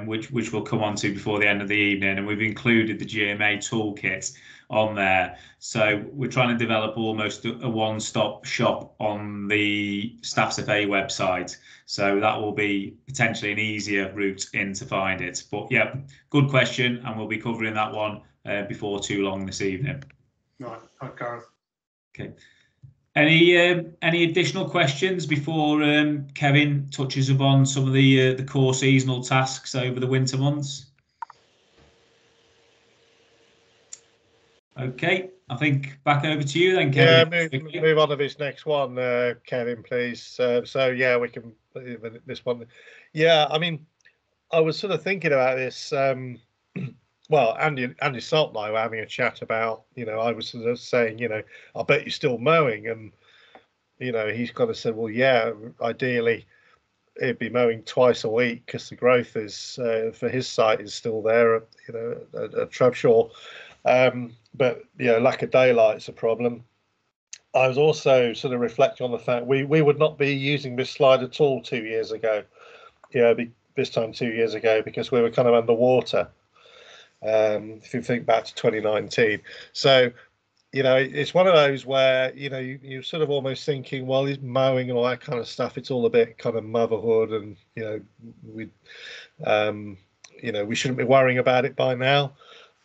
which we'll come on to before the end of the evening, and we've included the GMA toolkit on there. So we're trying to develop almost a one-stop shop on the Staffs FA website. So that will be potentially an easier route in to find it. But yeah, good question, and we'll be covering that one before too long this evening. Right, okay. Okay. Any additional questions before Kevin touches upon some of the core seasonal tasks over the winter months? Okay, I think back over to you then, Kevin. Yeah, move on to this next one, Kevin, please. So yeah, we can this one. Yeah, I mean, I was sort of thinking about this. Well, Andy Salt and I were having a chat about, I was sort of saying, I bet you're still mowing, and he's kind of said, well, yeah, ideally he'd be mowing twice a week because the growth is for his site is still there, at Trebshaw. But lack of daylight's a problem. I was also sort of reflecting on the fact we would not be using this slide at all 2 years ago. This time 2 years ago, because we were kind of underwater. If you think back to 2019, so it's one of those where you're sort of almost thinking, well, he's mowing and all that kind of stuff. It's all a bit kind of motherhood, and we shouldn't be worrying about it by now.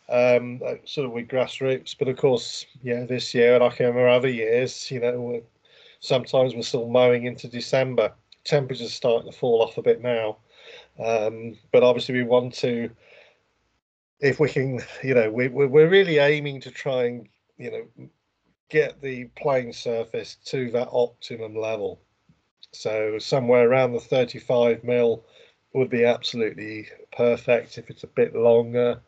Sort of with grassroots, but of course, this year, like in other years, sometimes we're still mowing into December. Temperatures are starting to fall off a bit now, but obviously we want to, if we can, we're really aiming to try and get the playing surface to that optimum level. So somewhere around the 35 mil would be absolutely perfect. If it's a bit longer,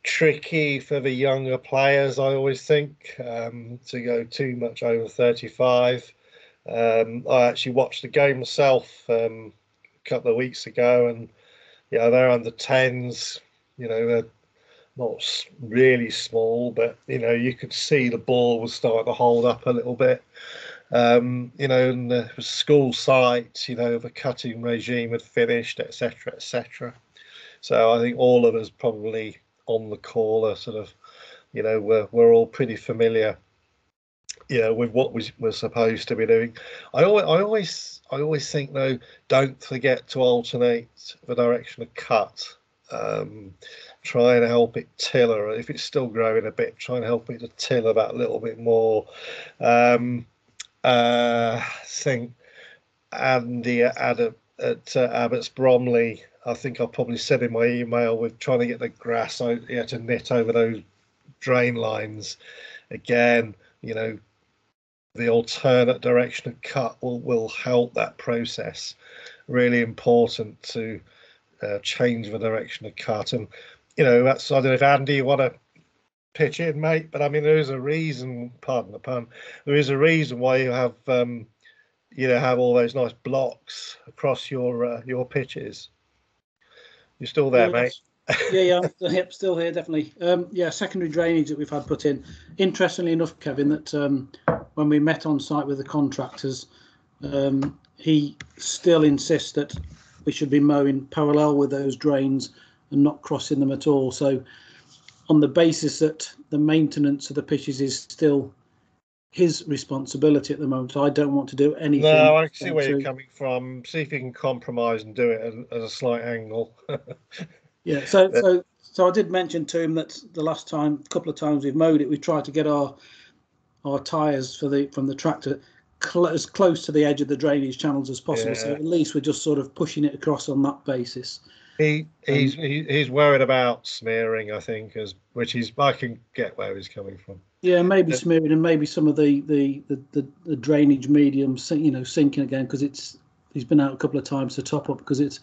tricky for the younger players, I always think, to go too much over 35. I actually watched the game myself a couple of weeks ago, and they're under 10s. They're not really small, but you could see the ball was starting to hold up a little bit. And the school sites, the cutting regime had finished, etc., etc. So I think all of us probably on the call are sort of, we're all pretty familiar, with what we're supposed to be doing. I always think, though, don't forget to alternate the direction of cut. Try and help it till, or if it's still growing a bit, try and help it to till that little bit more. I think Andy at Abbots Bromley, I think I probably said in my email, with trying to get the grass to knit over those drain lines. Again, the alternate direction of cut will help that process. Really important to change the direction of cut. And that's, I don't know if Andy, you want to pitch in, mate, but I mean, there is a reason, pardon the pun, there is a reason why you have have all those nice blocks across your pitches. You're still there, mate? Yeah, I'm still here, definitely. Secondary drainage that we've had put in. Interestingly enough, Kevin, that when we met on site with the contractors, he still insists that we should be mowing parallel with those drains and not crossing them at all. So on the basis that the maintenance of the pitches is still his responsibility at the moment, I don't want to do anything. No, I see where you're coming from. See if you can compromise and do it at a slight angle. Yeah, so I did mention to him that the last time, a couple of times we've mowed it, we tried to get our tyres from the tractor as close to the edge of the drainage channels as possible. Yeah. So at least we're just sort of pushing it across on that basis. He's worried about smearing, I think, which I can get where he's coming from. Yeah, maybe smearing, and maybe some of the drainage medium, sinking again, because he's been out a couple of times to top up, because it's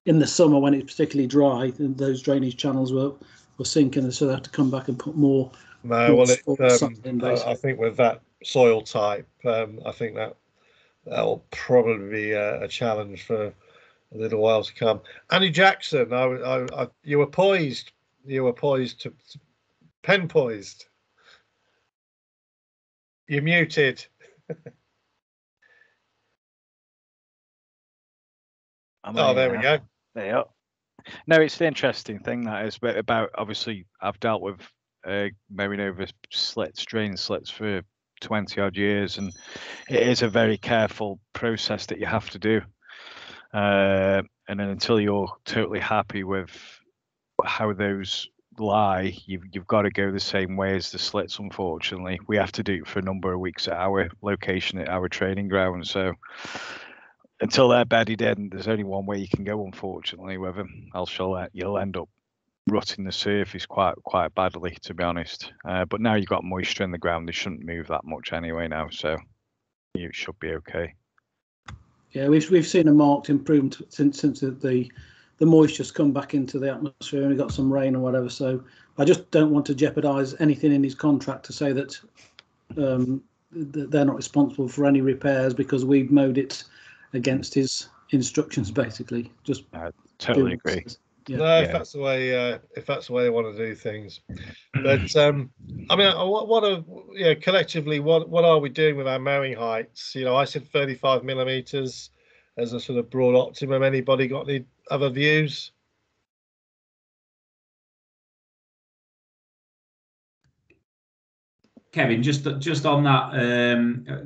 in the summer when it's particularly dry, and those drainage channels were sinking, and so they have to come back and put more. No, I think with that soil type, I think that will probably be a challenge for a little while to come. Andy Jackson, you were poised. You were poised to pen poised. You're muted. There we go. There you are. No, it's the interesting thing that is about. Obviously, I've dealt with mowing over drain slits for 20 odd years, and it is a very careful process that you have to do. And then until you're totally happy with how those lie, you've got to go the same way as the slits. Unfortunately, we have to do it for a number of weeks at our location, at our training ground. So until they're bedded in, there's only one way you can go, unfortunately, with them. Else you'll end up rutting the surface quite badly, to be honest. But now you've got moisture in the ground, they shouldn't move that much anyway now, so you should be okay. Yeah, we've seen a marked improvement since the moisture's come back into the atmosphere and we got some rain or whatever. So I just don't want to jeopardise anything in his contract to say that they're not responsible for any repairs because we've mowed it against his instructions, basically. Just I totally agree. Yeah. No, if that's the way they want to do things. But I mean, what are, you know, collectively, what are we doing with our mowing heights? You know, I said 35 millimeters as a sort of broad optimum. Anybody got any other views? Kevin, just on that,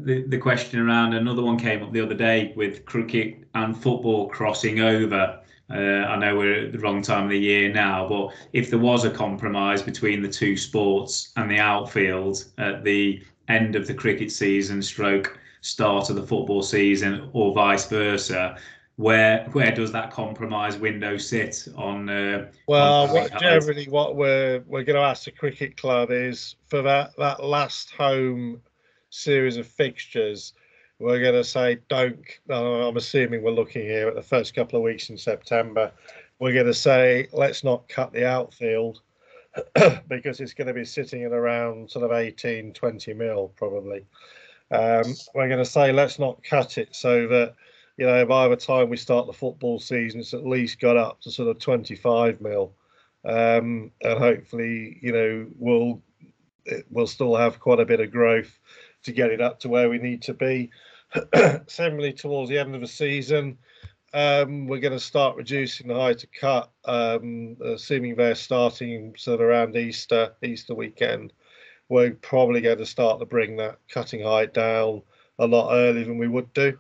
the question around, another one came up the other day with cricket and football crossing over. I know we're at the wrong time of the year now, but if there was a compromise between the two sports and the outfield at the end of the cricket season, stroke start of the football season, or vice versa, where does that compromise window sit on? Well, generally what we're going to ask the cricket club is for that last home series of fixtures, we're going to say I'm assuming we're looking here at the first couple of weeks in September. We're going to say let's not cut the outfield because it's going to be sitting at around sort of 18-20 mil probably. We're going to say let's not cut it so that, you know, by the time we start the football season, it's at least got up to sort of 25 mil, and hopefully, you know, we'll still have quite a bit of growth to get it up to where we need to be. Similarly, towards the end of the season, we're going to start reducing the height of cut, assuming they're starting sort of around Easter weekend. We're probably going to start to bring that cutting height down a lot earlier than we would do.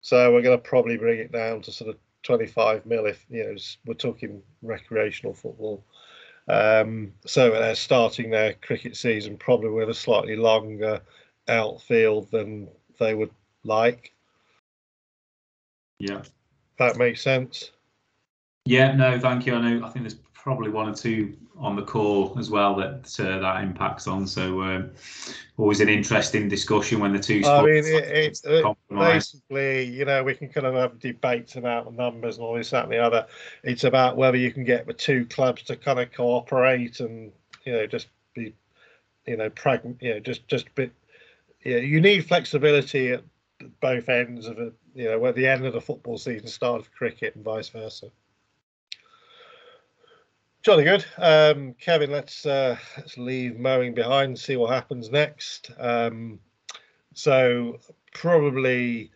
So we're going to probably bring it down to sort of 25 mil if, you know, we're talking recreational football. So they're starting their cricket season probably with a slightly longer outfield than they would like. Yeah. That makes sense. Yeah, no, thank you. I think there's probably one or two on the call as well that that impacts on. So always an interesting discussion when the two sports. I mean, it's basically, you know, we can kind of have debates about the numbers and all this, that, and the other. It's about whether you can get the two clubs to kind of cooperate and, you know, just be, you know, just a bit. Yeah, you need flexibility at both ends of it. You know, at the end of the football season, start of cricket, and vice versa. Jolly good. Kevin, let's leave mowing behind and see what happens next. So probably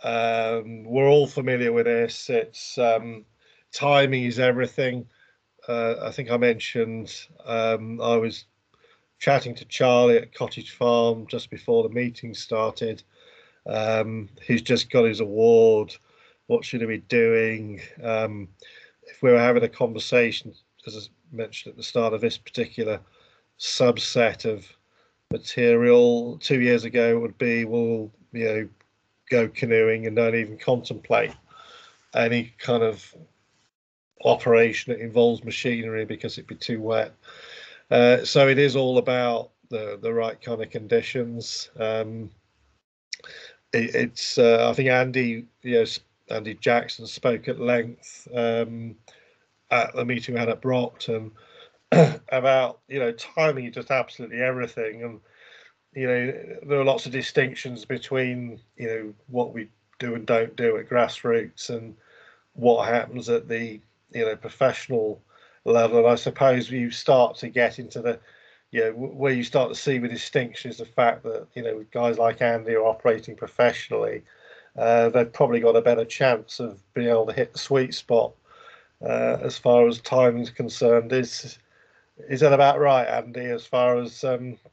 we're all familiar with this. It's timing is everything. I think I mentioned I was chatting to Charlie at Cottage Farm just before the meeting started. He's just got his award. What should he be doing? If we were having a conversation, as I mentioned at the start of this particular subset of material, 2 years ago it would be, we'll, you know, go canoeing and don't even contemplate any kind of operation that involves machinery because it'd be too wet. So it is all about the right kind of conditions. It's I think Andy Jackson spoke at length at the meeting we had at Brockton about, you know, timing is just absolutely everything, and, you know, there are lots of distinctions between, you know, what we do and don't do at grassroots and what happens at the, you know, professional level. And I suppose you start to get into the, you know, where you start to see the distinction is the fact that, you know, guys like Andy are operating professionally. They've probably got a better chance of being able to hit the sweet spot as far as timing is concerned. Is that about right, Andy, as far as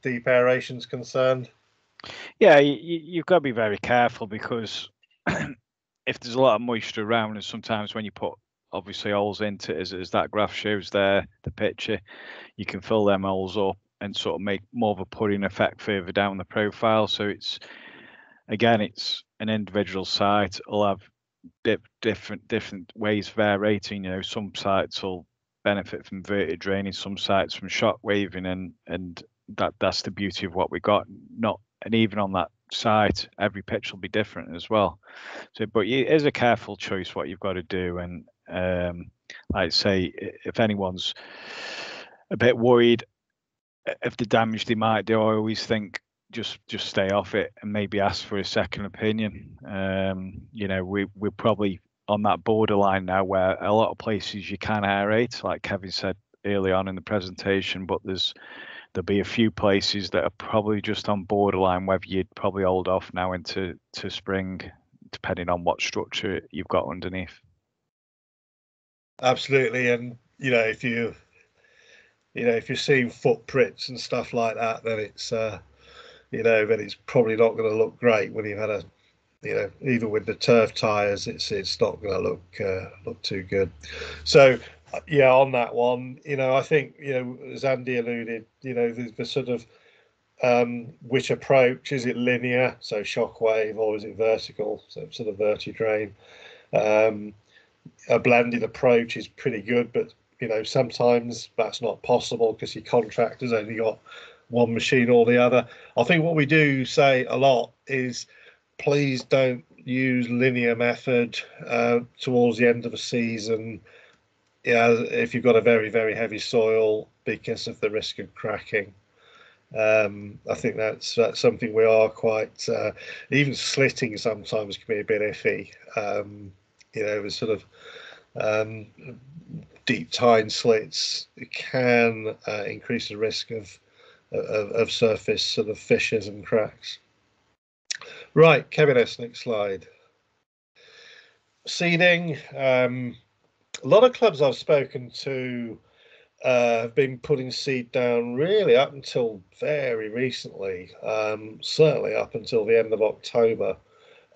deep aeration is concerned? Yeah, you've got to be very careful because if there's a lot of moisture around, and sometimes when you put obviously holes into it, as that graph shows there, the picture, you can fill them holes up and sort of make more of a pudding effect further down the profile. So it's an individual site. It'll have different ways of aerating. You know, some sites will benefit from verted draining, some sites from shock waving, and that's the beauty of what we got. And even on that site, every pitch will be different as well. So, but it is a careful choice what you've got to do. And I'd say if anyone's a bit worried if the damage they might do, I always think just stay off it and maybe ask for a second opinion. You know, we're probably on that borderline now where a lot of places you can aerate, like Kevin said early on in the presentation, but there'll be a few places that are probably just on borderline whether you'd probably hold off now into spring, depending on what structure you've got underneath. Absolutely, and if you're seeing footprints and stuff like that, then it's then it's probably not going to look great when you've had even with the turf tires, it's not going to look too good. So yeah, on that one, I think as Andy alluded, the sort of which approach, is it linear, so shockwave, or is it vertical, so sort of verti-drain? A blended approach is pretty good, but sometimes that's not possible because your contractor's only got one machine or the other. I think what we do say a lot is, please don't use linear method towards the end of a season. If you've got a very, very heavy soil, because of the risk of cracking. I think that's something we are quite. Even slitting sometimes can be a bit iffy. With sort of deep tine slits, it can increase the risk of surface sort of fissures and cracks. Right, Kevin S, next slide. Seeding. A lot of clubs I've spoken to have been putting seed down really up until very recently, certainly up until the end of October,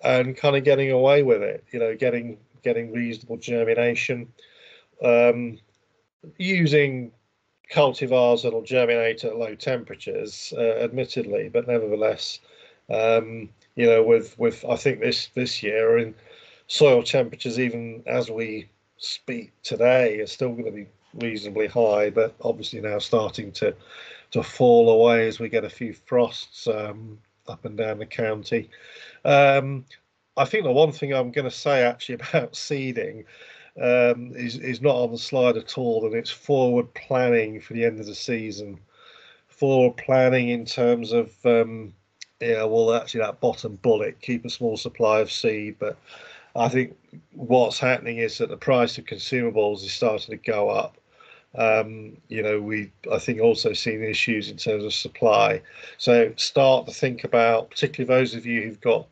and kind of getting away with it, getting reasonable germination, using cultivars that'll germinate at low temperatures, admittedly, but nevertheless, with I think this year in soil temperatures, even as we speak today, are still going to be reasonably high, but obviously now starting to fall away as we get a few frosts up and down the county. I think the one thing I'm going to say actually about seeding is not on the slide at all, and it's forward planning for the end of the season. Forward planning in terms of actually that bottom bullet, keep a small supply of seed, but I think what's happening is that the price of consumables is starting to go up. I think also seen issues in terms of supply. So start to think about, particularly those of you who've got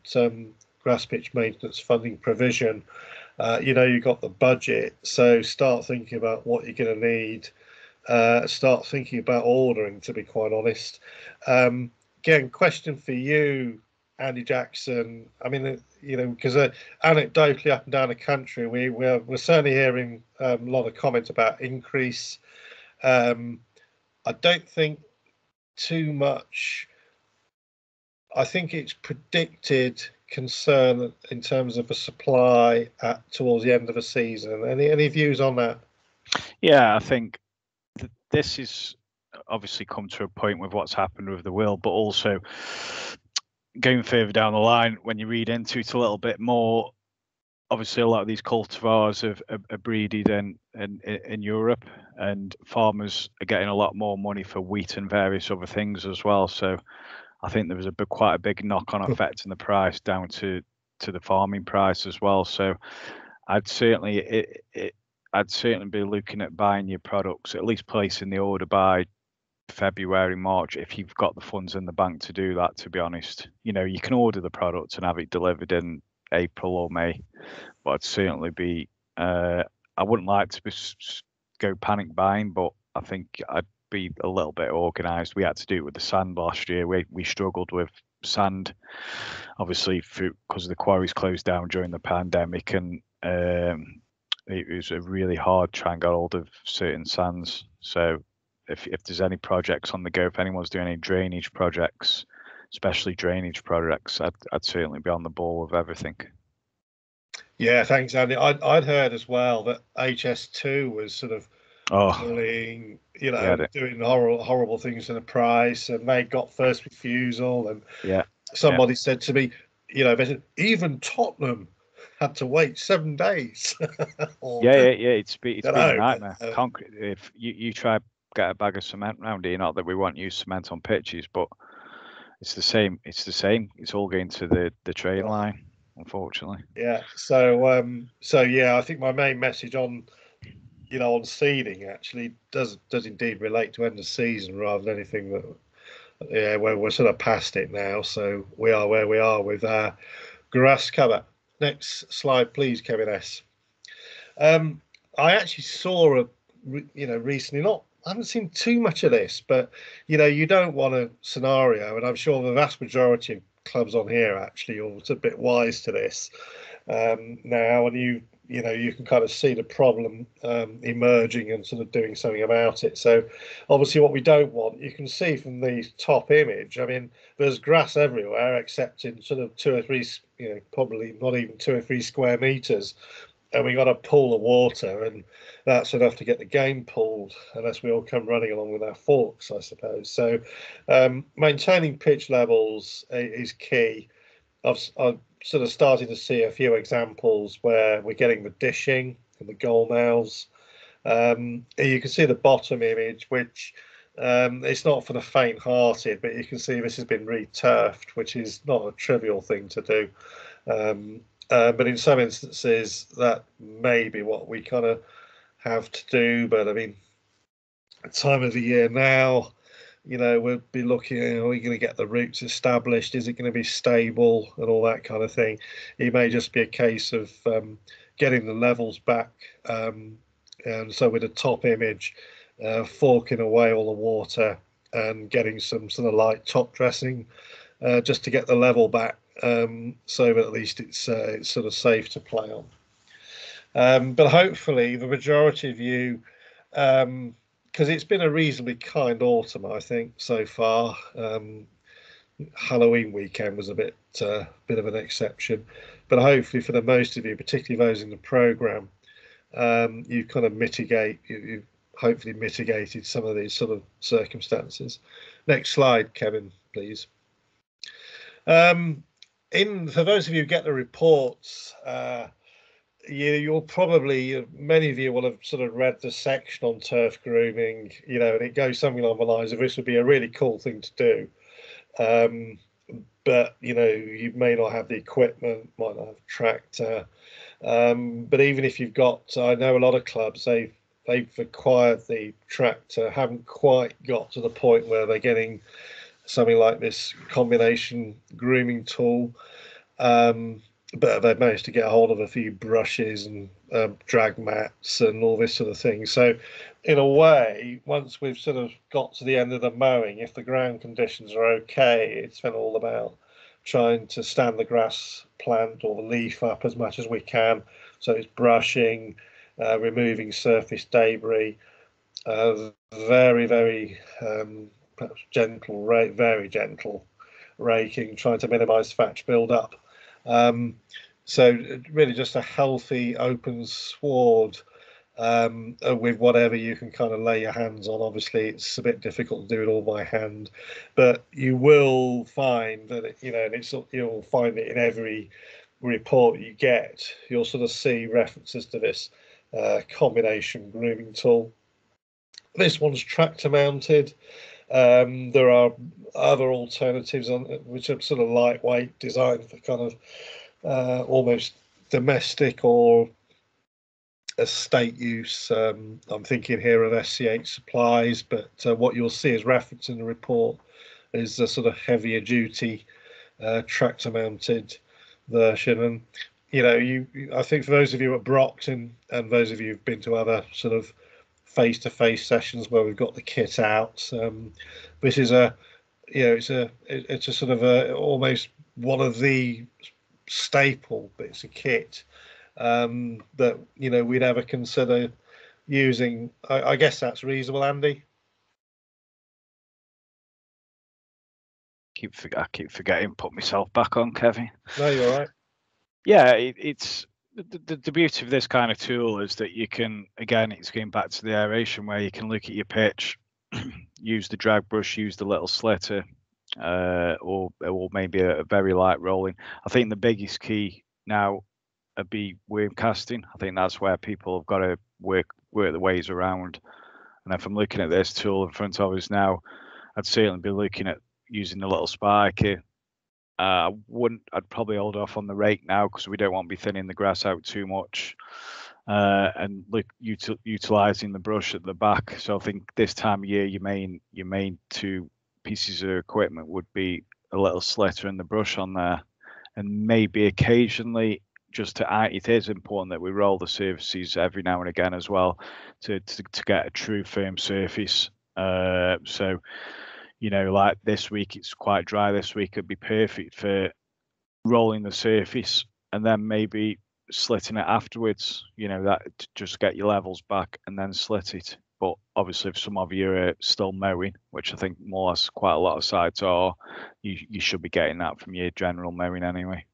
grass pitch maintenance funding provision, you've got the budget. So start thinking about what you're going to need. Start thinking about ordering, to be quite honest. Again, question for you, Andy Jackson. I mean, because anecdotally up and down the country, we're certainly hearing a lot of comments about increase. I don't think too much. I think it's predicted concern in terms of the supply towards the end of the season. Any views on that? Yeah, I think this is obviously come to a point with what's happened with the will, but also going further down the line, when you read into it a little bit more, obviously a lot of these cultivars are breeded in Europe, and farmers are getting a lot more money for wheat and various other things as well. So I think there was quite a big knock-on effect in the price down to the farming price as well. So I'd certainly be looking at buying your products, at least placing the order by February, March, if you've got the funds in the bank to do that, to be honest. You can order the product and have it delivered in April or May, but I'd certainly be I wouldn't like to go panic buying, but I think I'd be a little bit organized. We had to do it with the sand last year. We struggled with sand, obviously, because the quarries closed down during the pandemic, and it was a really hard try and get hold of certain sands. So if there's any projects on the go, if anyone's doing any drainage projects, especially drainage projects, I'd certainly be on the ball with everything. Yeah, thanks, Andy. I'd heard as well that HS2 was sort of doing horrible things to the price, and they got first refusal. And somebody said to me, even Tottenham had to wait 7 days. It's been a nightmare. Concrete. If you try get a bag of cement round here, not that we won't use cement on pitches, but it's the same. It's all going to the train line. unfortunately. Yeah. So yeah, I think my main message on on seeding actually does indeed relate to end of season rather than anything that where we're sort of past it now. So we are where we are with our grass cover. Next slide, please, Kevin S. I actually saw recently, I haven't seen too much of this, but you don't want a scenario, and I'm sure the vast majority of clubs on here actually are a bit wise to this now, and you can kind of see the problem emerging and sort of doing something about it. So obviously what we don't want, you can see from the top image, I mean, there's grass everywhere except in sort of 2 or 3, probably not even 2 or 3 square meters. And we got to pull the water, and that's enough to get the game pulled, unless we all come running along with our forks, I suppose. So maintaining pitch levels is key. I've sort of started to see a few examples where we're getting the dishing and the goal mouths. You can see the bottom image, which it's not for the faint-hearted, but you can see this has been re-turfed, which is not a trivial thing to do. But in some instances, that may be what we kind of have to do. But I mean, time of the year now, we'll be looking at, are we going to get the roots established? Is it going to be stable and all that kind of thing? It may just be a case of getting the levels back. And so with the top image, forking away all the water and getting some sort of light top dressing just to get the level back. So that at least it's sort of safe to play on. But hopefully the majority of you, because it's been a reasonably kind autumn, I think, so far. Halloween weekend was a bit of an exception, but hopefully for the most of you, particularly those in the programme, you've kind of you've hopefully mitigated some of these sort of circumstances. Next slide, Kevin, please. For those of you who get the reports, you'll probably, many of you will have sort of read the section on turf grooming, and it goes something along the lines of this would be a really cool thing to do. But, you may not have the equipment, might not have a tractor. But even if you've got, I know a lot of clubs, they've acquired the tractor, haven't quite got to the point where they're getting something like this combination grooming tool, but they've managed to get a hold of a few brushes and drag mats and all this sort of thing. So in a way, once we've sort of got to the end of the mowing, if the ground conditions are okay, it's then all about trying to stand the grass plant or the leaf up as much as we can. So it's brushing, removing surface debris, very, very perhaps gentle, very gentle raking, trying to minimise thatch build-up. So really just a healthy open sward with whatever you can kind of lay your hands on. Obviously, it's a bit difficult to do it all by hand, but you will find that you'll find it in every report you get. You'll sort of see references to this combination grooming tool. This one's tractor mounted. There are other alternatives which are sort of lightweight, designed for kind of almost domestic or estate use. I'm thinking here of SCH Supplies, but what you'll see as reference in the report is a sort of heavier duty tractor mounted version. And I think for those of you at Brockton and those of you who've been to other sort of face-to-face sessions where we've got the kit out, this is it's a sort of almost one of the staple bits of kit that we'd ever consider using. I guess that's reasonable, Andy. I keep forgetting put myself back on, Kevin. No, you're all right. Yeah, it's the beauty of this kind of tool is that you can, again, it's going back to the aeration where you can look at your pitch, use the drag brush, use the little slitter, or maybe a very light rolling. I think the biggest key now would be worm casting. I think that's where people have got to work the ways around. And if I'm looking at this tool in front of us now, I'd certainly be looking at using the little spiker, I'd probably hold off on the rake now because we don't want to be thinning the grass out too much, and utilizing the brush at the back. So I think this time of year, your main two pieces of equipment would be a little slitter and the brush on there, and maybe occasionally it is important that we roll the surfaces every now and again as well to get a true firm surface. So, like this week, it's quite dry. This week it'd be perfect for rolling the surface and then maybe slitting it afterwards, that to just get your levels back and then slit it. But obviously, if some of you are still mowing, which I think more or less quite a lot of sites are, you should be getting that from your general mowing anyway.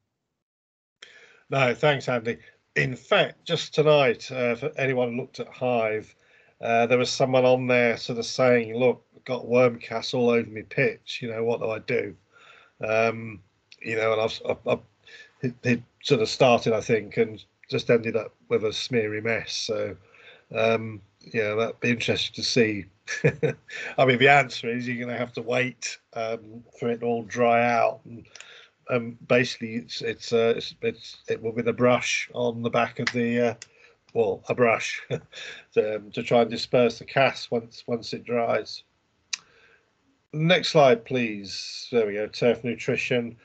No, thanks, Andy. In fact, just tonight, for anyone who looked at Hive, there was someone on there sort of saying, look, I've got worm casts all over my pitch, what do I do? And he sort of started, I think, and just ended up with a smeary mess. So, that'd be interesting to see. I mean, the answer is you're going to have to wait for it to all dry out, and basically it will be the brush on the back of the a brush to try and disperse the cast once it dries. Next slide, please. There we go. Turf nutrition.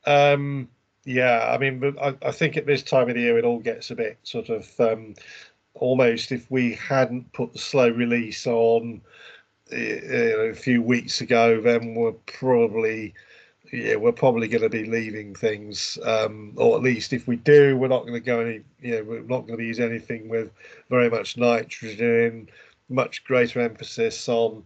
Yeah, I mean, I think at this time of the year it all gets a bit sort of almost, if we hadn't put the slow release on a few weeks ago, then we're probably going to be leaving things, or at least if we do, we're not going to go we're not going to use anything with very much nitrogen, much greater emphasis on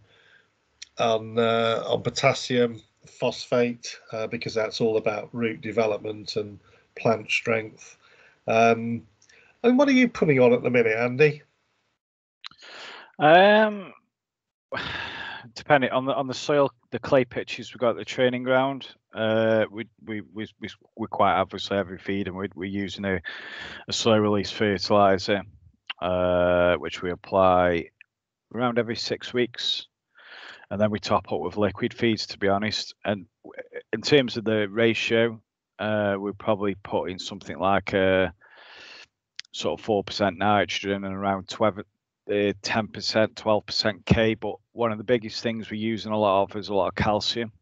potassium, phosphate, because that's all about root development and plant strength. And what are you putting on at the minute, Andy? Depending on the soil, the clay pitches we've got at the training ground, we quite obviously every feed, and we're using a slow release fertilizer, which we apply around every 6 weeks, and then we top up with liquid feeds, to be honest. And in terms of the ratio, we're probably putting something like a sort of 4% nitrogen and around 10%, 12% K. But one of the biggest things we're using a lot of is a lot of calcium,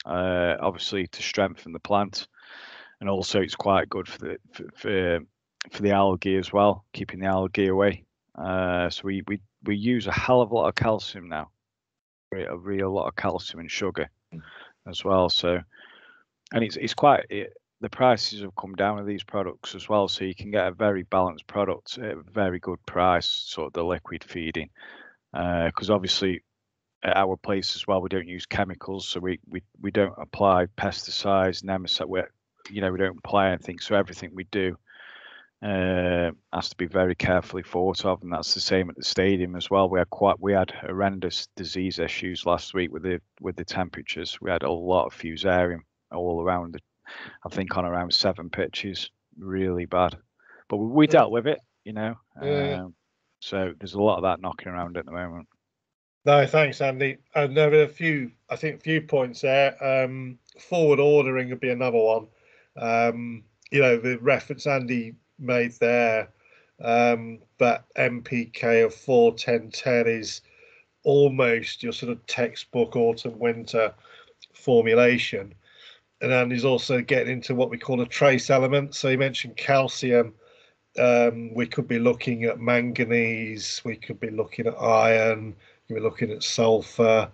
obviously to strengthen the plant, and also it's quite good for the algae as well, keeping the algae away. So we use a hell of a lot of calcium now, a real lot of calcium and sugar as well. So, and it's quite. The prices have come down with these products as well, so you can get a very balanced product at a very good price, sort of the liquid feeding, because obviously at our place as well, we don't use chemicals, so we don't apply pesticides, nematicides, we don't apply anything, so everything we do has to be very carefully thought of, and that's the same at the stadium as well. We had horrendous disease issues last week with the temperatures. We had a lot of fusarium all around I think on around 7 pitches, really bad. But we dealt with it, so there's a lot of that knocking around at the moment. No, thanks, Andy. And there are a few points there. Forward ordering would be another one. The reference Andy made there, that NPK of 4-10-10 is almost your sort of textbook autumn-winter formulation. And Andy's also getting into what we call a trace element. So you mentioned calcium. We could be looking at manganese. We could be looking at iron. We're looking at sulfur.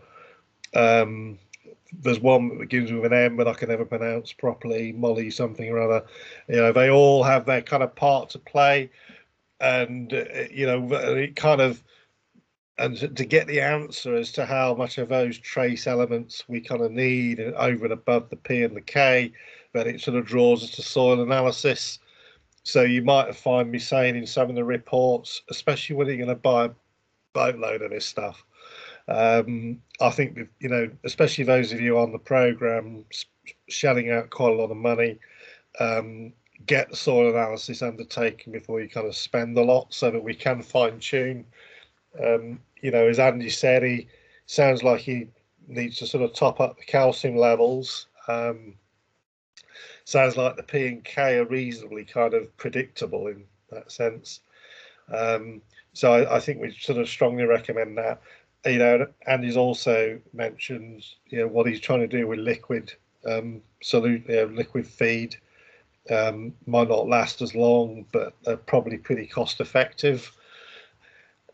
There's one that begins with an M, but I can never pronounce properly. Molly something or other. They all have their kind of part to play, and it kind of. And to get the answer as to how much of those trace elements we kind of need over and above the P and the K, then it sort of draws us to soil analysis. So you might find me saying in some of the reports, especially when you're going to buy a boatload of this stuff, I think, especially those of you on the programme shelling out quite a lot of money, get the soil analysis undertaken before you kind of spend a lot, so that we can fine tune. As Andy said, he sounds like he needs to sort of top up the calcium levels. sounds like the P and K are reasonably kind of predictable in that sense. So I think we sort of strongly recommend that. You know, Andy's also mentioned, you know, what he's trying to do with liquid liquid feed. Might not last as long, but probably pretty cost effective.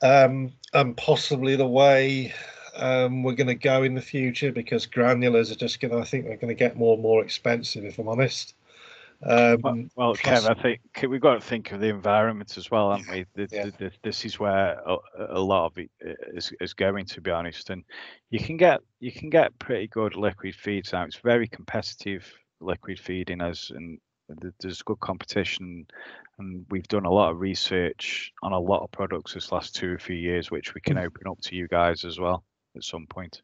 And possibly the way we're going to go in the future, because granulars are just going to, I think they're going to get more and more expensive, if I'm honest. Well, Kev, I think we've got to think of the environment as well, haven't we? This is where a lot of it is going, to be honest. And you can get pretty good liquid feeds now. It's very competitive liquid feeding, and there's good competition. And we've done a lot of research on a lot of products this last 2 or 3 years, which we can open up to you guys as well at some point.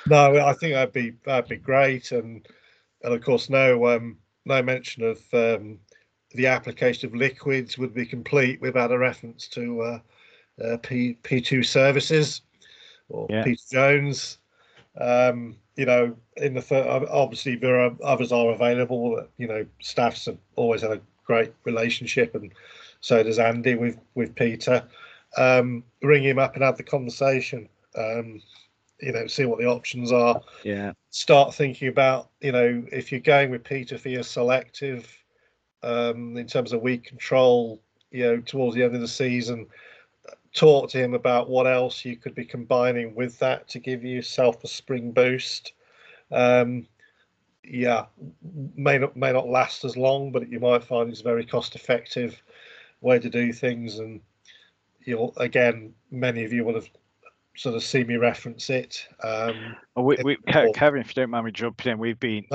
No, I think that'd be great, and of course no mention of the application of liquids would be complete without a reference to P2 services or Peter Jones. You know, in the obviously there are others are available. You know, staffs have always had a great relationship, and so does Andy with Peter. Ring him up and have the conversation. You know, see what the options are. Yeah. Start thinking about, you know, if you're going with Peter for your selective, in terms of weed control, you know, towards the end of the season, talk to him about what else you could be combining with that to give yourself a spring boost. Yeah, may not last as long, but you might find it's a very cost effective way to do things. And you'll, again, many of you will have sort of see me reference it. Kevin, if you don't mind me jumping in, we've been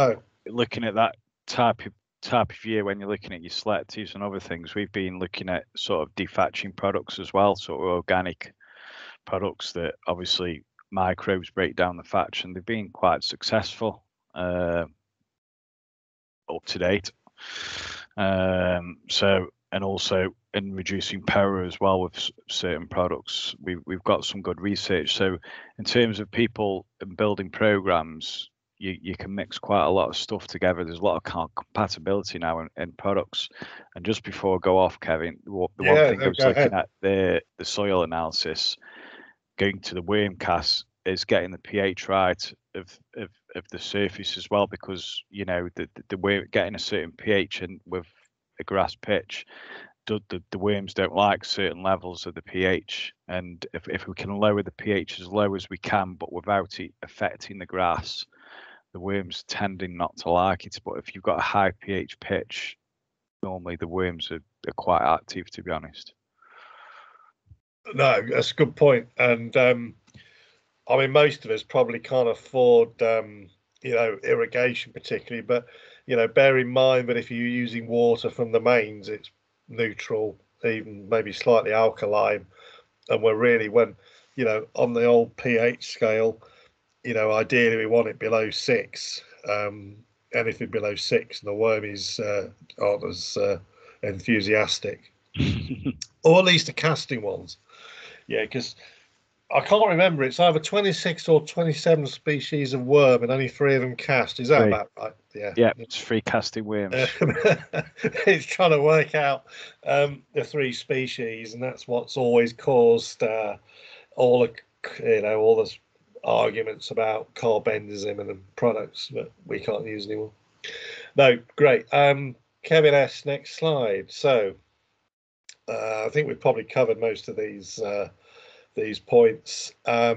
looking at that type of year when you're looking at your selectives and other things. We've been looking at sort of defatching products as well, sort of organic products that obviously microbes break down the fatch, and they've been quite successful up to date. And also in reducing power as well with certain products, we've got some good research. So in terms of people and building programs, you can mix quite a lot of stuff together. There's a lot of compatibility now in products. And just before I go off, Kevin, the one thing I was looking at the soil analysis, going to the worm cast, is getting the pH right of the surface as well, because you know the worm getting a certain pH and with a grass pitch, the worms don't like certain levels of the pH, and if we can lower the pH as low as we can but without it affecting the grass, the worms tending not to like it. But if you've got a high pH pitch, normally the worms are quite active, to be honest. No, that's a good point. And I mean, most of us probably can't afford you know, irrigation particularly, but you know, bear in mind that if you're using water from the mains, it's neutral, even maybe slightly alkaline. And we're really, when, you know, on the old pH scale, you know, ideally we want it below 6. Anything below 6, and the wormies aren't as enthusiastic, or at least the casting ones. Yeah, because I can't remember. It's either 26 or 27 species of worm, and only 3 of them cast. Is that about right? Yeah. Yeah, it's 3 casting worms. It's trying to work out the 3 species, and that's what's always caused all the arguments about carbendazim and the products that we can't use anymore. No, great. Kevin S, next slide. So I think we've probably covered most of these points. Yeah,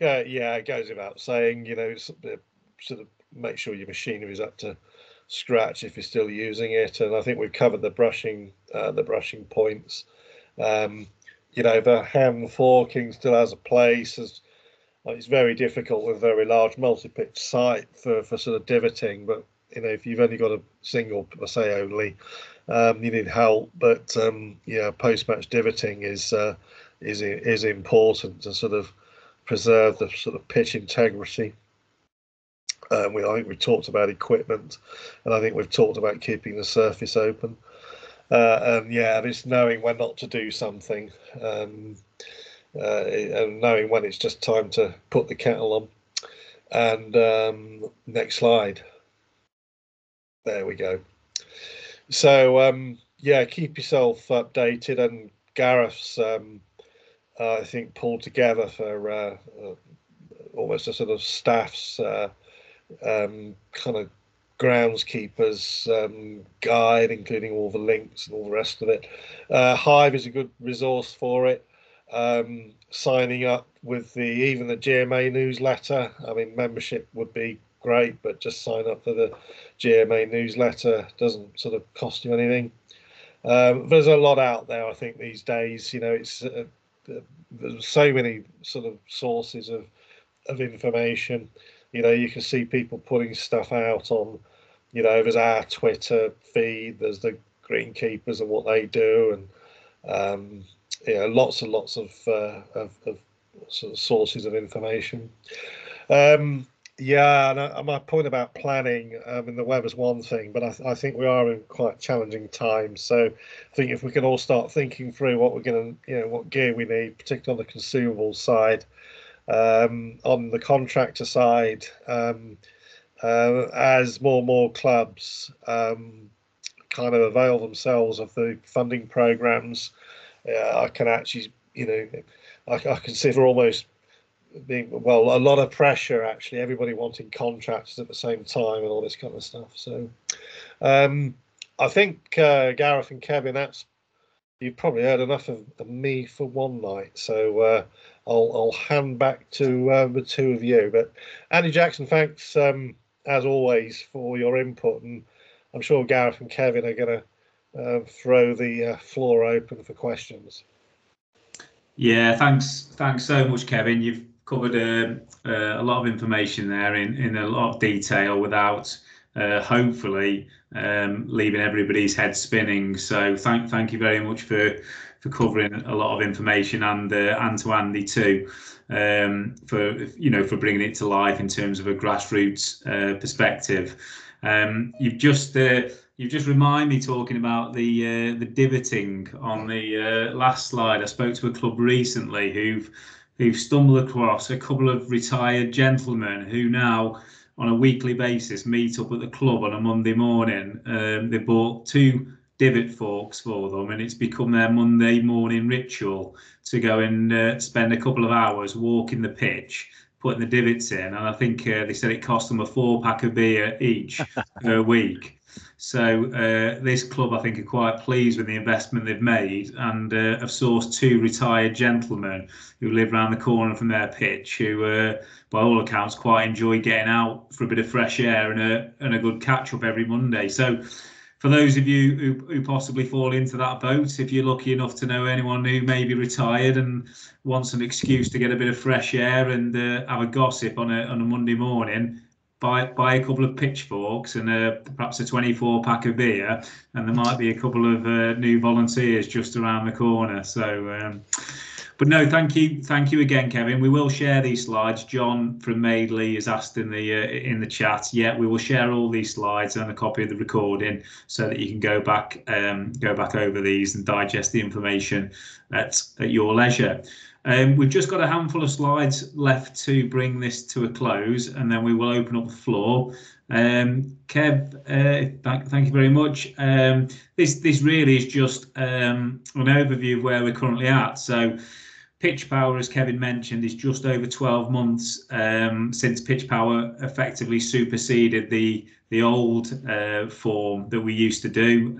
it goes without saying, you know, sort of make sure your machinery is up to scratch if you're still using it. And I think we've covered the brushing points. You know, the hand forking still has a place. It's very difficult with a very large multi-pitch site for sort of divoting, but you know, if you've only got a single, I say only, you need help. But yeah, post-match divoting is important to sort of preserve the sort of pitch integrity. I think we talked about equipment, and I think we've talked about keeping the surface open. And yeah, it's knowing when not to do something, and knowing when it's just time to put the kettle And next slide. There we go. So yeah, keep yourself updated, and Gareth's I think pulled together for almost a sort of staff's kind of groundskeepers guide, including all the links and all the rest of it. Hive is a good resource for it. Signing up with even the GMA newsletter. I mean, membership would be great, but just sign up for the GMA newsletter. Doesn't sort of cost you anything. There's a lot out there, I think, these days. You know, it's there's so many sort of sources of information. You know, you can see people putting stuff out on, you know, there's our Twitter feed, there's the Greenkeepers and what they do, and you know, lots and lots of sort of sources of information. Yeah, and my point about planning, and the weather's one thing, but I think we are in quite challenging times. So I think if we can all start thinking through what we're going to, you know, what gear we need, particularly on the consumables side, on the contractor side, as more and more clubs kind of avail themselves of the funding programs, I can actually, you know, I consider almost being, well, a lot of pressure actually, everybody wanting contractors at the same time and all this kind of stuff. So I think Gareth and Kevin, you've probably heard enough of me for one night. So I'll hand back to the two of you. But Andy Jackson, thanks as always for your input, and I'm sure Gareth and Kevin are going to throw the floor open for questions. Yeah, thanks so much, Kevin. You've covered a lot of information there in a lot of detail without hopefully leaving everybody's head spinning. So thank you very much for covering a lot of information, and to Andy too, for bringing it to life in terms of a grassroots perspective. You've just reminded me, talking about the divoting on the last slide. I spoke to a club recently who've stumbled across a couple of retired gentlemen who now on a weekly basis meet up at the club on a Monday morning. They bought 2 divot forks for them, and it's become their Monday morning ritual to go and spend a couple of hours walking the pitch, putting the divots in. And I think they said it cost them a 4-pack of beer each per week. So this club, I think, are quite pleased with the investment they've made, and have sourced 2 retired gentlemen who live around the corner from their pitch, who, by all accounts, quite enjoy getting out for a bit of fresh air and a good catch up every Monday. So for those of you who possibly fall into that boat, if you're lucky enough to know anyone who may be retired and wants an excuse to get a bit of fresh air and have a gossip on a Monday morning, buy a couple of pitchforks and perhaps a 24-pack of beer, and there might be a couple of new volunteers just around the corner. So, but no, thank you again, Kevin. We will share these slides. John from Madeley has asked in the chat. Yeah, we will share all these slides and a copy of the recording so that you can go back over these and digest the information at your leisure. We've just got a handful of slides left to bring this to a close, and then we will open up the floor. Kev, thank you very much. This really is just an overview of where we're currently at. So Pitch Power, as Kevin mentioned, is just over 12 months since Pitch Power effectively superseded the old form that we used to do.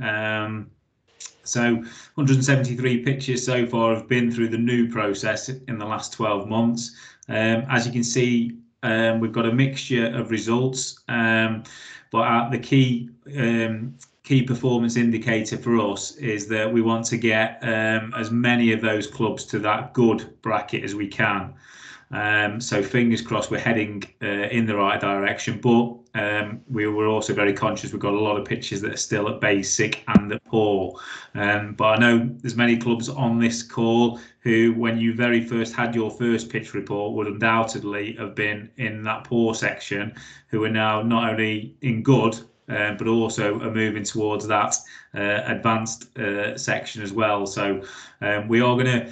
So 173 pitches so far have been through the new process in the last 12 months. As you can see, we've got a mixture of results, but the key performance indicator for us is that we want to get as many of those clubs to that good bracket as we can. So fingers crossed we're heading in the right direction, but we were also very conscious we've got a lot of pitches that are still at basic and at poor. But I know there's many clubs on this call who, when you very first had your first pitch report, would undoubtedly have been in that poor section, who are now not only in good, but also are moving towards that advanced section as well. So we are going to,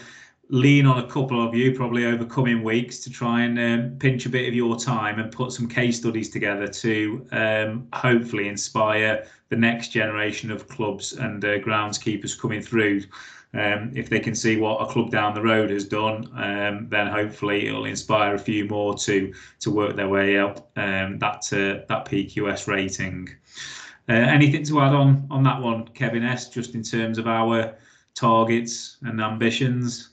lean on a couple of you probably over coming weeks to try and pinch a bit of your time and put some case studies together to hopefully inspire the next generation of clubs and groundskeepers coming through. If they can see what a club down the road has done, then hopefully it'll inspire a few more to work their way up that PQS rating. Anything to add on that one, Kevin S, just in terms of our targets and ambitions?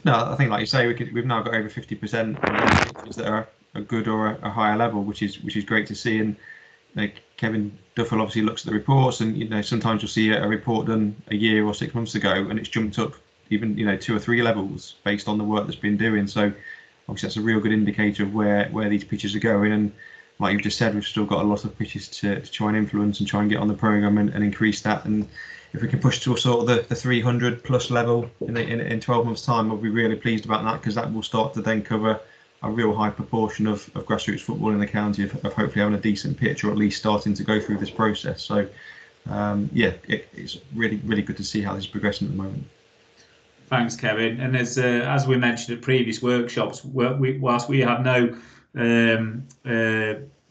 No, I think like you say, we've now got over 50% of pitches that are a good or a higher level, which is great to see. And like Kevin Duffel obviously looks at the reports, and sometimes you'll see a report done a year or 6 months ago, and it's jumped up even 2 or 3 levels based on the work that's been doing. So obviously that's a real good indicator of where these pitches are going. And like you've just said, we've still got a lot of pitches to try and influence and try and get on the programme and increase that. And if we can push to a sort of the 300 plus level in 12 months' time, we'll be really pleased about that, because that will start to then cover a real high proportion of grassroots football in the county of hopefully having a decent pitch, or at least starting to go through this process. So it's really good to see how this is progressing at the moment. Thanks, Kevin. And as we mentioned at previous workshops, whilst we have no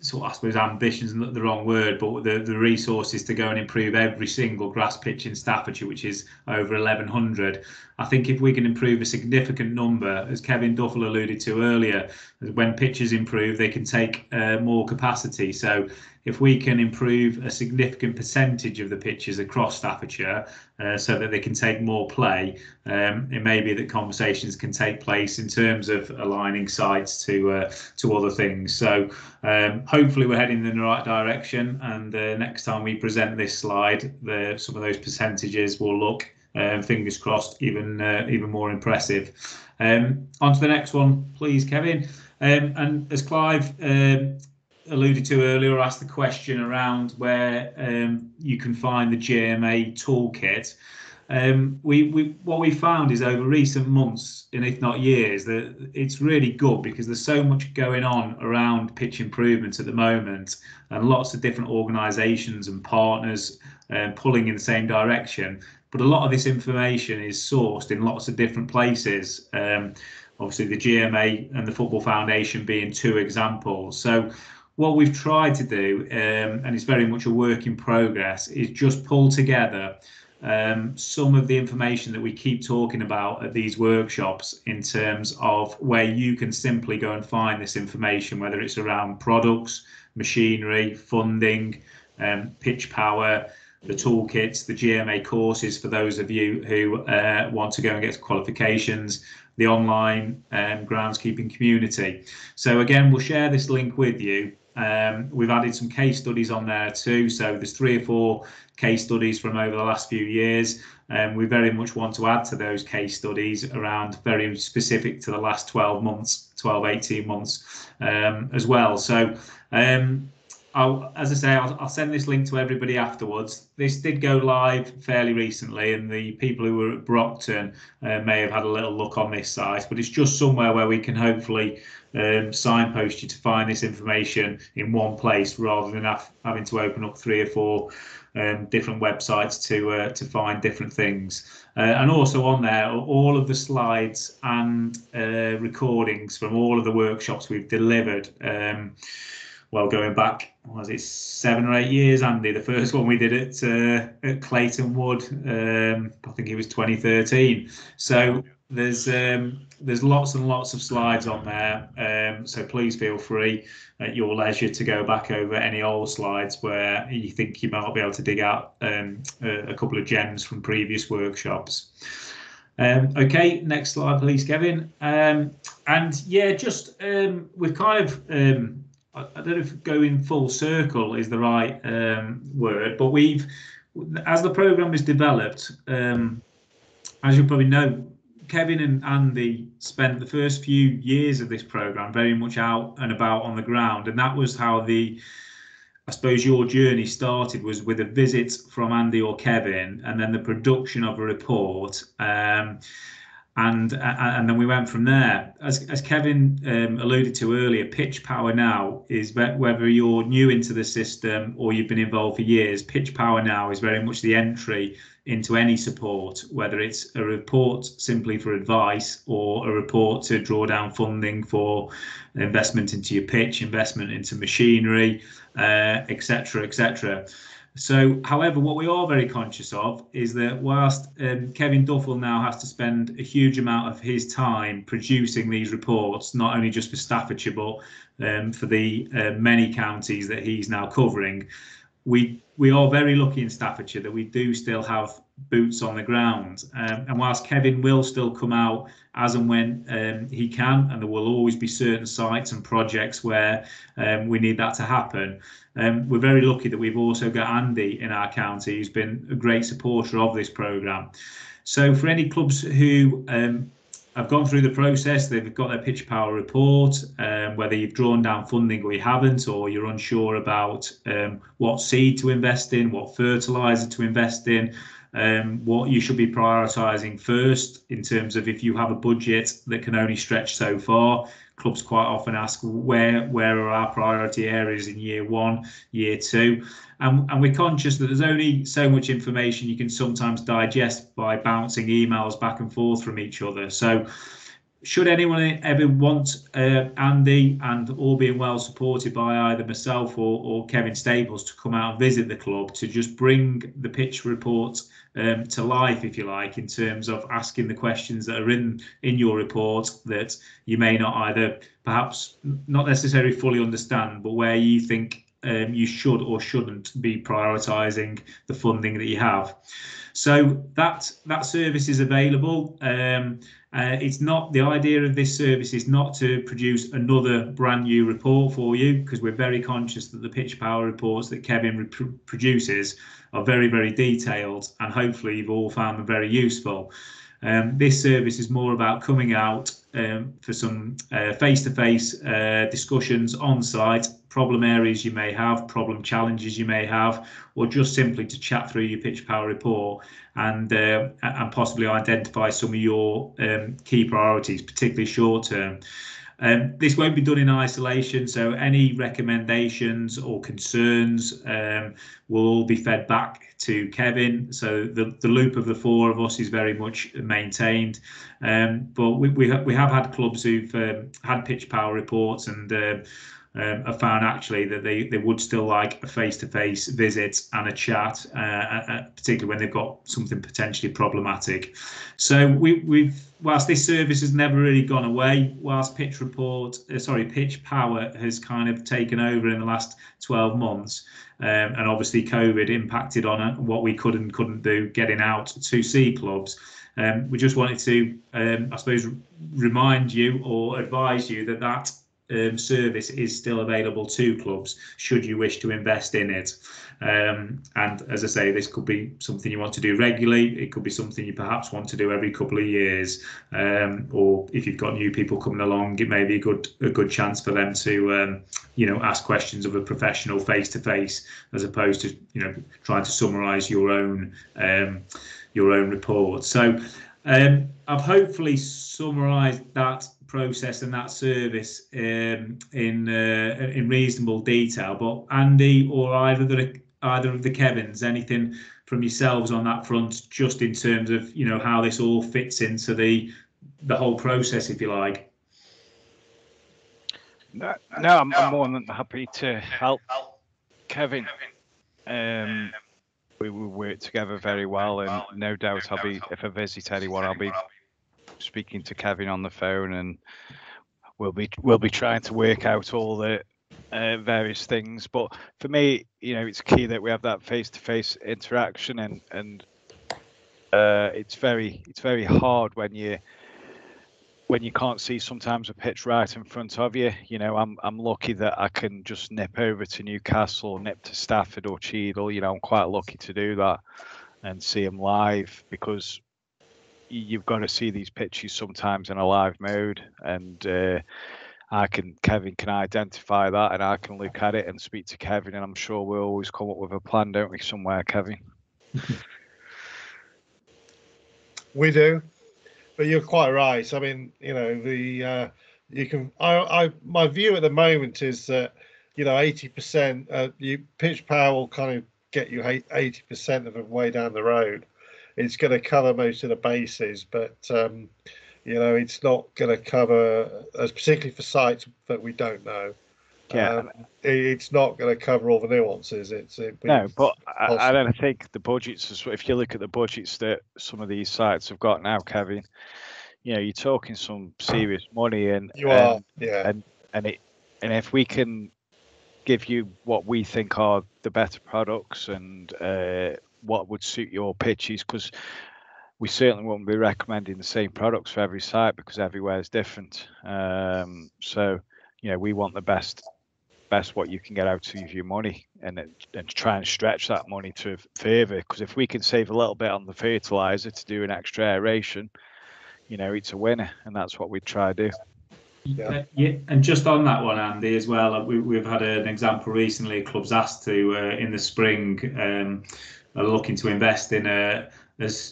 sort of, I suppose, ambitions is not the wrong word, but the resources to go and improve every single grass pitch in Staffordshire, which is over 1,100. I think if we can improve a significant number, as Kevin Duffel alluded to earlier, when pitches improve, they can take more capacity. So if we can improve a significant percentage of the pitches across Staffordshire so that they can take more play, it may be that conversations can take place in terms of aligning sites to other things. So hopefully we're heading in the right direction, and next time we present this slide, some of those percentages will look, fingers crossed, even more impressive. On to the next one, please, Kevin. And as Clive alluded to earlier, asked the question around where you can find the GMA toolkit. What we found is over recent months, and if not years, that it's really good, because there's so much going on around pitch improvement at the moment, and lots of different organisations and partners pulling in the same direction. But a lot of this information is sourced in lots of different places. Obviously, the GMA and the Football Foundation being 2 examples. So what we've tried to do, and it's very much a work in progress, is just pull together some of the information that we keep talking about at these workshops, in terms of where you can simply go and find this information, whether it's around products, machinery, funding, pitch power, the toolkits, the GMA courses for those of you who want to go and get qualifications, the online groundskeeping community. So again, we'll share this link with you. We've added some case studies on there too. So there's 3 or 4 case studies from over the last few years. We very much want to add to those case studies around very specific to the last 12 months, 18 months as well. So as I say, I'll send this link to everybody afterwards. This did go live fairly recently, and the people who were at Brockton may have had a little look on this site, but it's just somewhere where we can hopefully signpost you to find this information in one place, rather than having to open up 3 or 4 different websites to find different things. And also on there are all of the slides and recordings from all of the workshops we've delivered. Well, going back, was it 7 or 8 years, Andy? The first one we did at Clayton Wood, I think it was 2013. So there's lots and lots of slides on there. So please feel free at your leisure to go back over any old slides where you think you might be able to dig out a couple of gems from previous workshops. Okay, next slide, please, Kevin. And yeah, just we've kind of I don't know if going full circle is the right word, but as the programme is developed, as you probably know, Kevin and Andy spent the first few years of this programme very much out and about on the ground, and that was how I suppose your journey started, was with a visit from Andy or Kevin, and then the production of a report. and then we went from there. As Kevin alluded to earlier, Pitch Power now is whether you're new into the system or you've been involved for years. Pitch Power now is very much the entry into any support, whether it's a report simply for advice or a report to draw down funding for investment into your pitch, investment into machinery, etc., etc. So, however, what we are very conscious of is that whilst Kevin Duffel now has to spend a huge amount of his time producing these reports, not only just for Staffordshire, but for the many counties that he's now covering, we are very lucky in Staffordshire that we do still have boots on the ground. And whilst Kevin will still come out as and when he can, and there will always be certain sites and projects where we need that to happen, we're very lucky that we've also got Andy in our county, who's been a great supporter of this programme. So for any clubs who have gone through the process, they've got their Pitch Power report, whether you've drawn down funding or you haven't, or you're unsure about what seed to invest in, what fertiliser to invest in, what you should be prioritising first in terms of if you have a budget that can only stretch so far. Clubs quite often ask where are our priority areas in year 1, year 2, and we're conscious that there's only so much information you can sometimes digest by bouncing emails back and forth from each other. So should anyone ever want Andy, and all being well supported by either myself or Kevin Staples, to come out and visit the club to just bring the pitch report to life, if you like, in terms of asking the questions that are in your report that you may not either perhaps not necessarily fully understand, but where you think you should or shouldn't be prioritising the funding that you have. So that service is available. It's not, the idea of this service is not to produce another brand new report for you, because we're very conscious that the Pitch Power reports that Kevin produces are very, very detailed, and hopefully you've all found them very useful. This service is more about coming out for some face-to-face discussions on site, problem areas you may have, problem challenges you may have, or just simply to chat through your Pitch Power report and possibly identify some of your key priorities, particularly short term. This won't be done in isolation, so any recommendations or concerns will all be fed back to Kevin. So the loop of the four of us is very much maintained. But we have had clubs who've had Pitch Power reports and have found actually that they would still like a face-to-face visit and a chat, particularly when they've got something potentially problematic. So whilst this service has never really gone away, whilst Pitch Power has kind of taken over in the last 12 months, and obviously COVID impacted on what we could and couldn't do getting out to see clubs. We just wanted to, I suppose, remind you or advise you that service is still available to clubs should you wish to invest in it. And as I say, this could be something you want to do regularly. It could be something you perhaps want to do every couple of years, or if you've got new people coming along, it may be a good chance for them to ask questions of a professional face to face, as opposed to trying to summarize your own report. So I've hopefully summarized that process and that service in reasonable detail. But Andy or either of the Kevins, anything from yourselves on that front, just in terms of how this all fits into the whole process, if you like? No, I'm more than happy to help Kevin. We will work together very well, and no doubt if I visit anyone, I'll be speaking to Kevin on the phone, and we'll be trying to work out all the various things. But for me, it's key that we have that face-to-face interaction, and it's very hard when you can't see sometimes a pitch right in front of you. I'm lucky that I can just nip over to Newcastle, or nip to Stafford or Cheadle. I'm quite lucky to do that and see them live, because you've got to see these pitches sometimes in a live mode, and Kevin can identify that, and I can look at it and speak to Kevin, and I'm sure we'll always come up with a plan, don't we, somewhere, Kevin? We do. but you're quite right. I mean, you know, the you can. My view at the moment is that, you know, 80%. Pitch power will kind of get you 80% of the way down the road. It's going to cover most of the bases, but you know, it's not going to cover, particularly for sites that we don't know. Yeah. It's not going to cover all the nuances. No, but I don't think the budgets, if you look at the budgets that some of these sites have got now, Kevin, you know, you're talking some serious money, and if we can give you what we think are the better products and what would suit your pitches, because we certainly won't be recommending the same products for every site because everywhere is different. So, you know, we want the best what you can get out of your money, and try and stretch that money to further, because if we can save a little bit on the fertilizer to do an extra aeration, you know, it's a winner, and that's what we try to do. Yeah. And just on that one, Andy, as well, we've had an example recently. Clubs asked to in the spring are looking to invest in a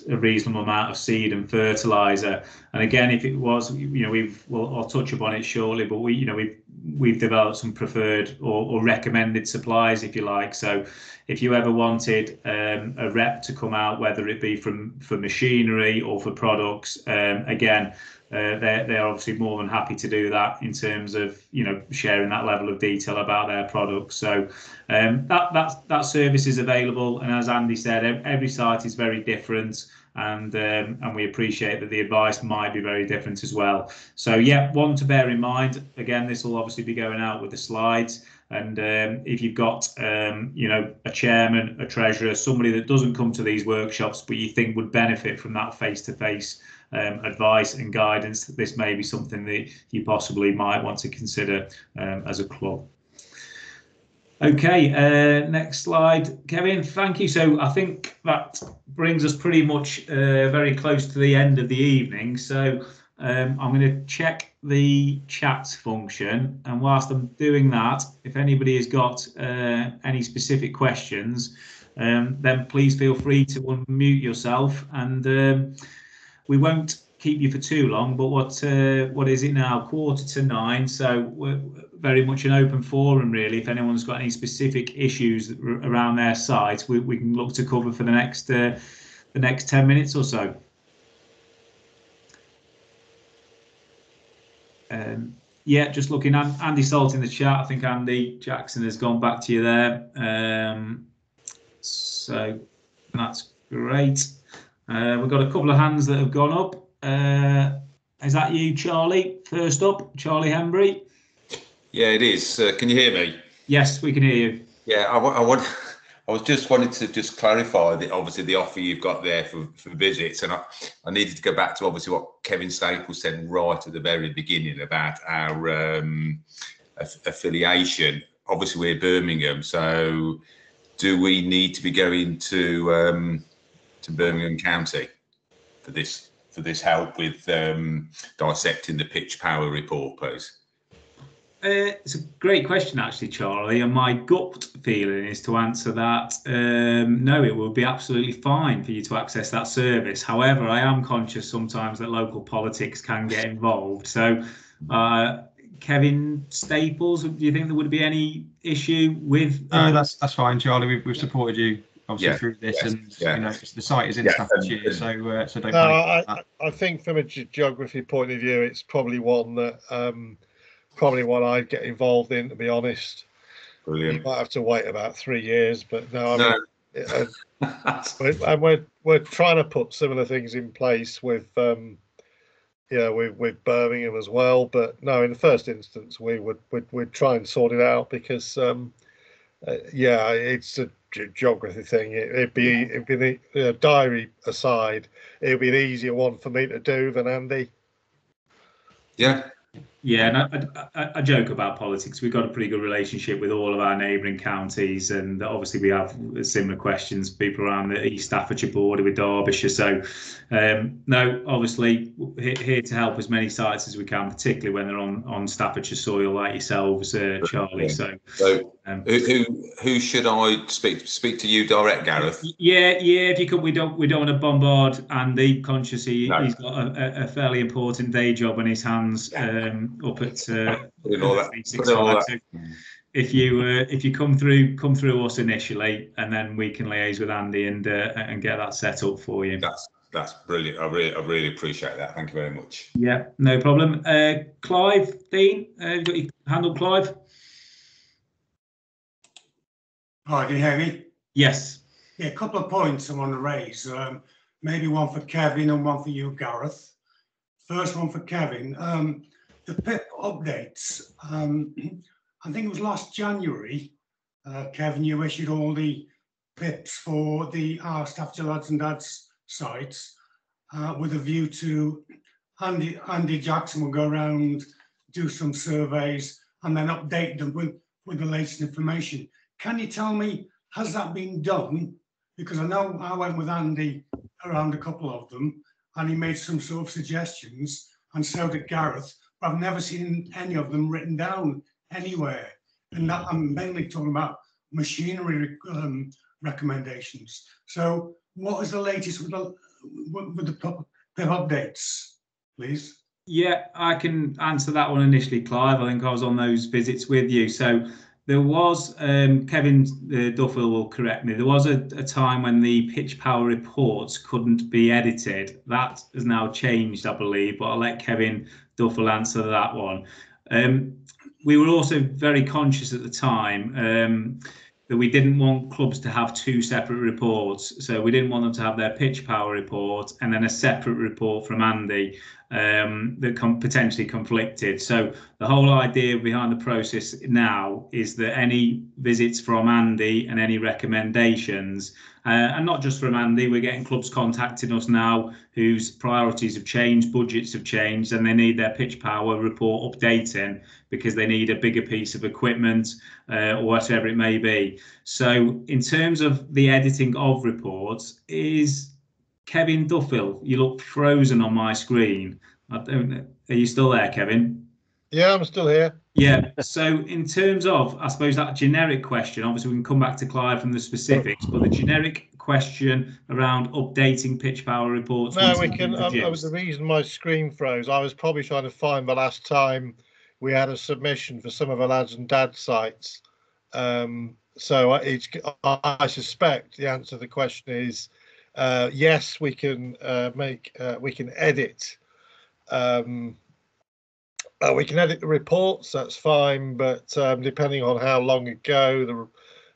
reasonable amount of seed and fertilizer. And again, if it was, you know, I'll touch upon it shortly, but we've developed some preferred or recommended supplies, if you like. So if you ever wanted a rep to come out, whether it be for machinery or for products, again, they're obviously more than happy to do that in terms of, you know, sharing that level of detail about their products. So that service is available, and as Andy said, every site is very different, and we appreciate that the advice might be very different as well. So yeah, one to bear in mind. Again, this will obviously be going out with the slides. And if you've got, you know, a chairman, a treasurer, somebody that doesn't come to these workshops, but you think would benefit from that face-to-face advice and guidance, this may be something that you possibly might want to consider as a club. Okay, next slide, Kevin. Thank you. So I think that brings us pretty much very close to the end of the evening. So I'm going to check the chat function, and whilst I'm doing that, if anybody has got any specific questions, then please feel free to unmute yourself, and we won't keep you for too long. But what is it now? 8:45. So we're very much an open forum, really. If anyone's got any specific issues around their site, we can look to cover for the next 10 minutes or so. Yeah, just looking at Andy Salt in the chat. I think Andy Jackson has gone back to you there. So that's great. We've got a couple of hands that have gone up. Is that you, Charlie? First up, Charlie Hembry. Yeah, it is. Can you hear me? Yes, we can hear you. Yeah, I was just wanting to just clarify that obviously the offer you've got there for visits, and I needed to go back to obviously what Kevin Staples said right at the very beginning about our affiliation. Obviously, we're Birmingham, so do we need to be going to Birmingham County for this help with dissecting the pitch power report, please? It's a great question, actually, Charlie, and my gut feeling is to answer that. No, it will be absolutely fine for you to access that service. However, I am conscious sometimes that local politics can get involved. So, Kevin Staples, do you think there would be any issue with? No, that's fine, Charlie. We've supported you obviously through this, and you know, the site is in Staffordshire, so don't. No, I think from a geography point of view, it's probably one that probably one I'd get involved in, to be honest. Brilliant. You might have to wait about 3 years, but no, I mean, we're trying to put similar things in place with with Birmingham as well. But no, in the first instance, we'd try and sort it out, because it's a geography thing. It'd be diary aside, it'd be an easier one for me to do than Andy. Yeah. Yeah, and I joke about politics. We've got a pretty good relationship with all of our neighbouring counties, and obviously we have similar questions. People around the East Staffordshire border with Derbyshire. So, no, obviously here to help as many sites as we can, particularly when they're on Staffordshire soil, like yourselves, Charlie. So, who should I speak to you direct, Gareth? Yeah. If you could, we don't want to bombard Andy. Conscious he's got a fairly important day job on his hands up at 365. So if you come through us initially, and then we can liaise with Andy and get that set up for you. That's brilliant. I really appreciate that. Thank you very much. Yeah, no problem. Clive, Dean, you got your hand up, Clive? Hi, can you hear me? Yes. Yeah, a couple of points I want to raise. Maybe one for Kevin and one for you, Gareth. First one for Kevin. The PIP updates. I think it was last January, Kevin, you issued all the PIPs for our Staffordshire Lads and Dads sites with a view to Andy Jackson will go around, do some surveys, and then update them with the latest information. Can you tell me, has that been done? Because I know I went with Andy around a couple of them, and he made some sort of suggestions, and so did Gareth, but I've never seen any of them written down anywhere. And that, I'm mainly talking about machinery recommendations. So what is the latest with the PIP updates, please? Yeah, I can answer that one initially, Clive. I think I was on those visits with you. So there was, Kevin Duffield will correct me, there was a time when the pitch power reports couldn't be edited. That has now changed, I believe, but I'll let Kevin Duffield answer that one. We were also very conscious at the time that we didn't want clubs to have two separate reports. So we didn't want them to have their pitch power report and then a separate report from Andy that potentially conflicted. So the whole idea behind the process now is that any visits from Andy and any recommendations, and not just from Andy, we're getting clubs contacting us now whose priorities have changed, budgets have changed, and they need their pitch power report updating because they need a bigger piece of equipment or whatever it may be. So in terms of the editing of reports, is Kevin Duffield, you look frozen on my screen. I don't know. Are you still there, Kevin? Yeah, I'm still here. Yeah. So in terms of, I suppose, that generic question, obviously we can come back to Clive from the specifics, but the generic question around updating pitch power reports. No, we can. The reason my screen froze, I was probably trying to find the last time we had a submission for some of our lads and dads sites. So I suspect the answer to the question is yes, we can we can edit. We can edit the reports, that's fine, but depending on how long ago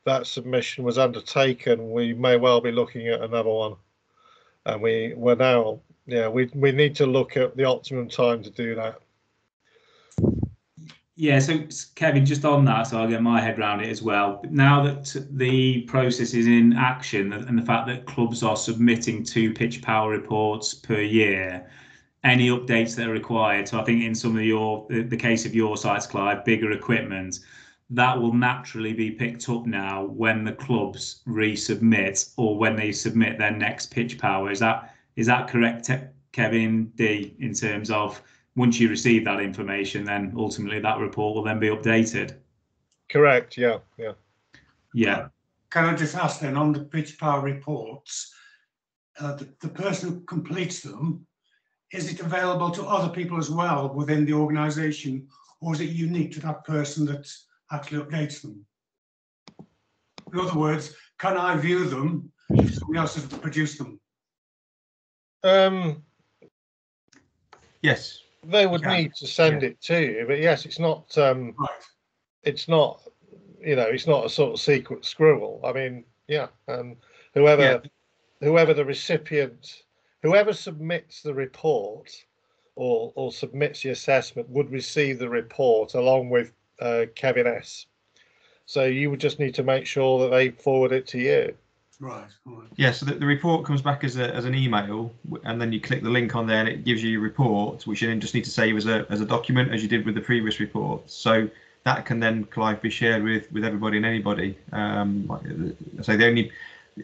that submission was undertaken, we may well be looking at another one. And we're now, we need to look at the optimum time to do that. Yeah, so Kevin, just on that, so I'll get my head around it as well. Now that the process is in action and the fact that clubs are submitting 2 pitch power reports per year, any updates that are required, so I think in some of the case of your sites, Clive, bigger equipment, that will naturally be picked up now when the clubs resubmit or when they submit their next pitch power. Is that correct, Kevin D, in terms of once you receive that information, then ultimately that report will then be updated? Correct, yeah. Can I just ask then, on the pitch power reports, the person who completes them, is it available to other people as well within the organisation, or is it unique to that person that actually updates them? In other words, can I view them if somebody else has produced them? Yes. They would need to send it to you, but yes, it's not. Right. It's not. It's not a sort of secret scribble. I mean, and whoever the recipient, whoever submits the report or submits the assessment would receive the report along with Kevin S. So you would just need to make sure that they forward it to you. Right. Right. Yeah, so the report comes back as an email, and then you click the link on there, and it gives you your report, which you then just need to save as a document, as you did with the previous report. So that can then, Clive, be shared with everybody and anybody. So the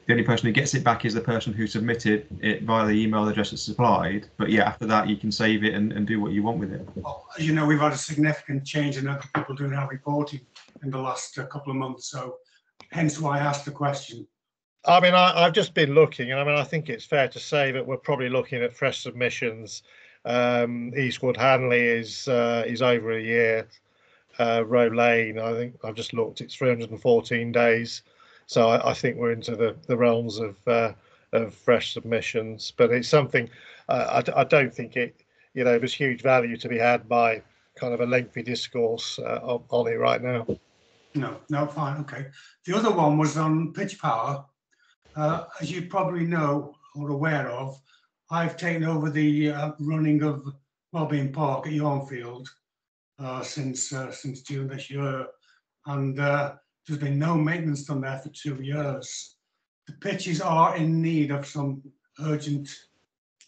only person who gets it back is the person who submitted it via the email address that's supplied. But yeah, after that, you can save it and do what you want with it. Well, as you know, we've had a significant change in other people doing our reporting in the last couple of months. So hence why I asked the question. I mean, I've just been looking, and I mean, I think it's fair to say that we're probably looking at fresh submissions. Eastwood Hanley is over a year. Row Lane, I think I've just looked, it's 314 days. So I think we're into the realms of fresh submissions. But it's something I don't think there's huge value to be had by kind of a lengthy discourse on it right now. No, fine, okay. The other one was on pitch power. As you probably know or aware of, I've taken over the running of Wellbeing Park at Yarnfield since June this year, and there's been no maintenance done there for 2 years. The pitches are in need of some urgent,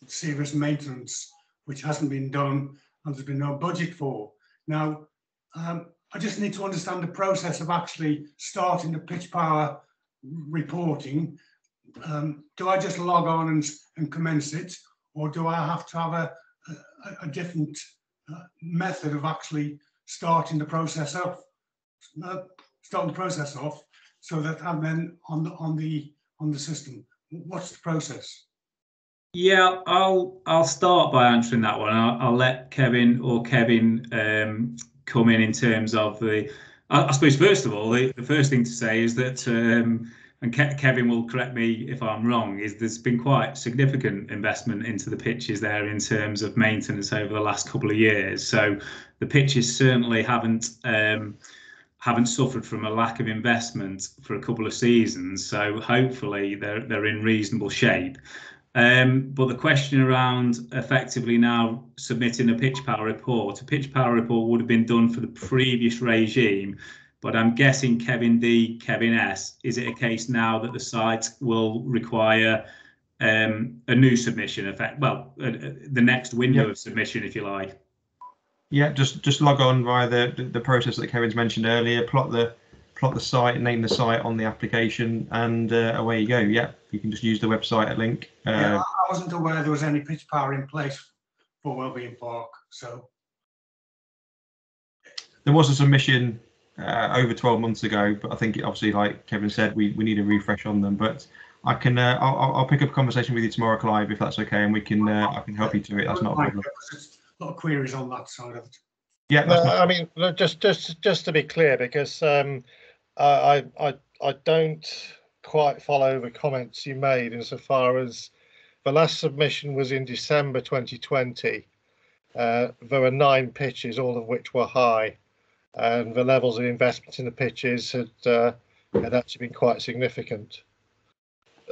serious maintenance, which hasn't been done, and there's been no budget for. Now, I just need to understand the process of actually starting the pitch power reporting. Do I just log on and commence it, or do I have to have a different method of actually starting the process off? So that I'm then on the system. What's the process? Yeah, I'll start by answering that one. I'll let Kevin come in terms of the. I suppose first of all, the first thing to say is that. And Kevin will correct me if I'm wrong, is there's been quite significant investment into the pitches there in terms of maintenance over the last couple of years. So the pitches certainly haven't suffered from a lack of investment for a couple of seasons. So hopefully they're in reasonable shape. But the question around effectively now submitting a pitch power report would have been done for the previous regime. But I'm guessing Kevin D, Kevin S, is it a case now that the site will require a new submission? The next window of submission, if you like. Yeah, just log on via the process that Kevin's mentioned earlier. Plot the site, name the site on the application, and away you go. Yeah, you can just use the website link. Yeah, I wasn't aware there was any pitch power in place for Wellbeing Park, so there was a submission over 12 months ago, but I think obviously, like Kevin said, we need a refresh on them. But I can I'll pick up a conversation with you tomorrow, Clive, if that's okay, and we can I can help you to it. That's not a problem. A lot of queries on that side of it. Yeah, I mean, just to be clear, because I don't quite follow the comments you made insofar as the last submission was in December 2020. There were 9 pitches, all of which were high. And the levels of investment in the pitches had actually been quite significant.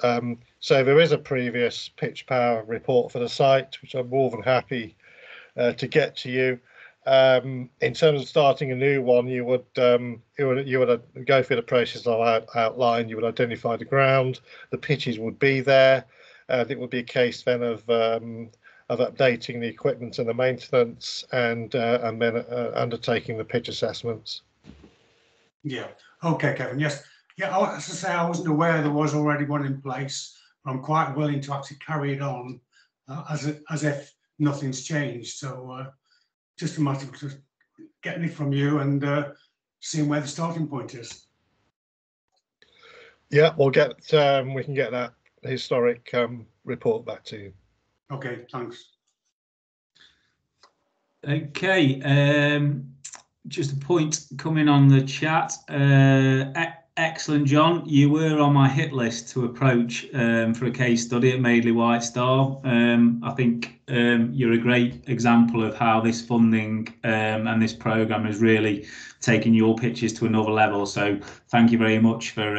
So there is a previous pitch power report for the site, which I'm more than happy to get to you. In terms of starting a new one, you would go through the process I've outlined. You would identify the ground, the pitches would be there, and it would be a case then of updating the equipment and the maintenance, and then undertaking the pitch assessments. Yeah. Okay, Kevin. Yes. Yeah. As I say, I wasn't aware there was already one in place, but I'm quite willing to actually carry it on as if nothing's changed. So just a matter of just getting it from you and seeing where the starting point is. Yeah, we can get that historic report back to you. Okay, thanks. Okay, just a point coming on the chat. Excellent, John. You were on my hit list to approach for a case study at Madeley White Star. I think you're a great example of how this funding and this programme has really taken your pitches to another level. So thank you very much for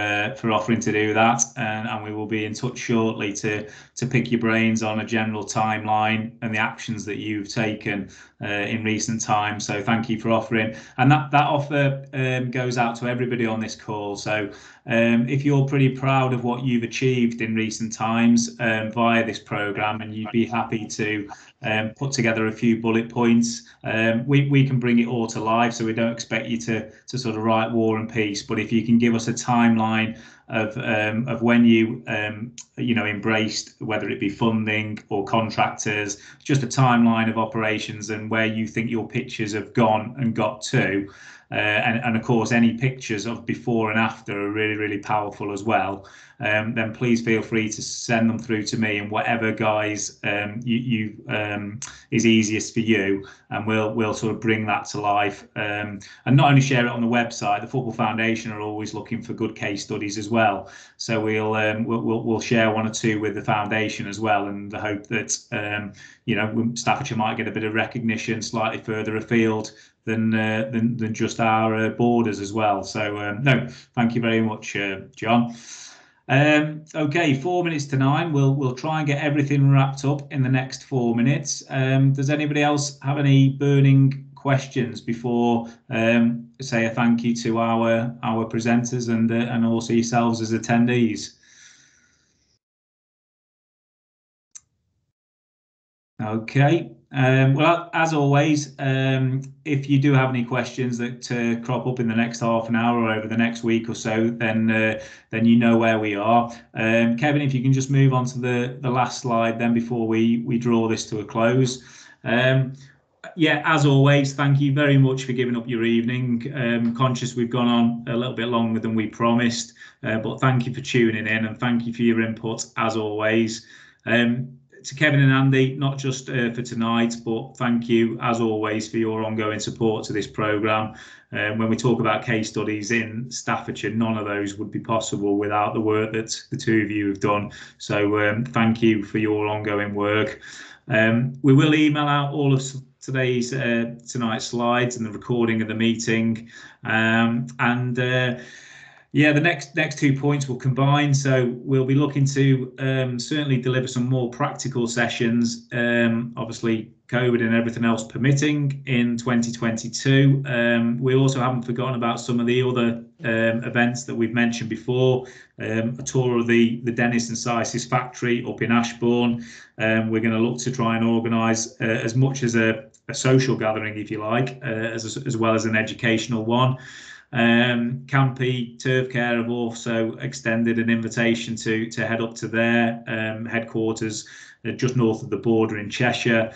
offering to do that, and we will be in touch shortly to pick your brains on a general timeline and the actions that you've taken in recent times. So thank you for offering, and that offer goes out to everybody on this call. So if you're pretty proud of what you've achieved in recent times via this programme, and you'd be happy to put together a few bullet points, we can bring it all to life. So we don't expect you to sort of write War and Peace, but if you can give us a timeline of when you embraced, whether it be funding or contractors, just a timeline of operations and where you think your pitches have gone and got to. And of course, any pictures of before and after are really, really powerful as well. Then please feel free to send them through to me, and whatever guys is easiest for you, and we'll sort of bring that to life. And not only share it on the website, the Football Foundation are always looking for good case studies as well. So we'll share one or two with the foundation as well, and the hope that Staffordshire might get a bit of recognition slightly further afield than just our borders as well. So no, thank you very much, John. Okay, 4 minutes to 9. We'll try and get everything wrapped up in the next 4 minutes. Does anybody else have any burning questions before say a thank you to our presenters and also yourselves as attendees? Okay. Well, as always, if you do have any questions that crop up in the next half an hour or over the next week or so, then you know where we are. Kevin, if you can just move on to the last slide then before we draw this to a close. Yeah, as always, thank you very much for giving up your evening. Conscious we've gone on a little bit longer than we promised, but thank you for tuning in, and thank you for your input as always. To Kevin and Andy, not just for tonight, but thank you as always for your ongoing support to this programme. When we talk about case studies in Staffordshire, none of those would be possible without the work that the two of you have done. So thank you for your ongoing work. We will email out all of tonight's slides and the recording of the meeting, yeah, the next 2 points will combine. So we'll be looking to certainly deliver some more practical sessions, obviously COVID and everything else permitting, in 2022. We also haven't forgotten about some of the other events that we've mentioned before. A tour of the Dennis and Sysis factory up in Ashbourne. We're going to look to try and organise as much as a social gathering, if you like, as well as an educational one. Campy Turf Care have also extended an invitation to head up to their headquarters just north of the border in Cheshire,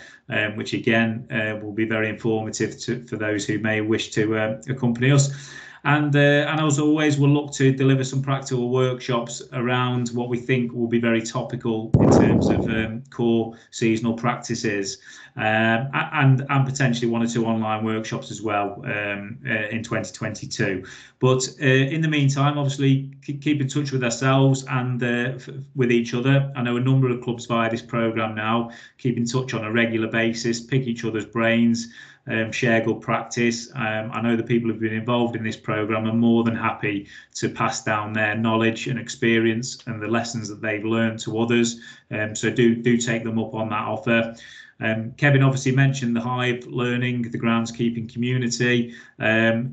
which again will be very informative for those who may wish to accompany us. And as always, we'll look to deliver some practical workshops around what we think will be very topical in terms of core seasonal practices, and potentially 1 or 2 online workshops as well in 2022. But in the meantime, obviously, keep in touch with ourselves and with each other. I know a number of clubs via this programme now keep in touch on a regular basis, pick each other's brains, share good practice. I know the people who've been involved in this programme are more than happy to pass down their knowledge and experience and the lessons that they've learned to others. So do take them up on that offer. Kevin obviously mentioned the Hive Learning, the groundskeeping community.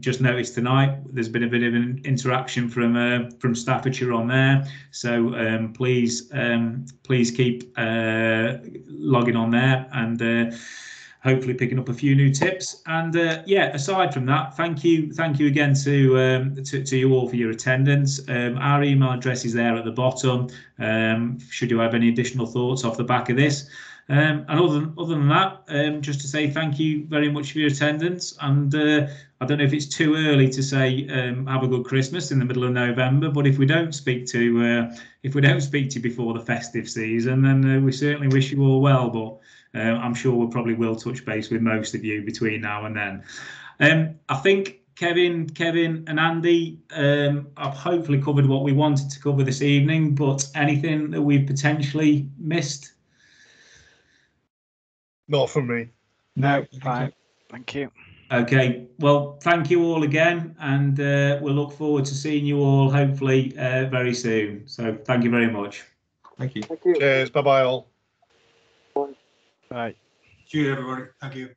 Just noticed tonight there's been a bit of an interaction from Staffordshire on there. So please keep logging on there and hopefully picking up a few new tips. And yeah, aside from that, thank you again to you all for your attendance. Our email address is there at the bottom, should you have any additional thoughts off the back of this. And other than that, just to say thank you very much for your attendance. And I don't know if it's too early to say have a good Christmas in the middle of November, but if we don't speak to you before the festive season, then we certainly wish you all well. But I'm sure we probably will touch base with most of you between now and then. I think Kevin and Andy, I've hopefully covered what we wanted to cover this evening, but anything that we've potentially missed? Not from me. No, fine. Thank you. Okay, well, thank you all again, and we'll look forward to seeing you all hopefully very soon. So thank you very much. Thank you. Cheers. Bye bye all. Bye. Cheers, everybody. Thank you.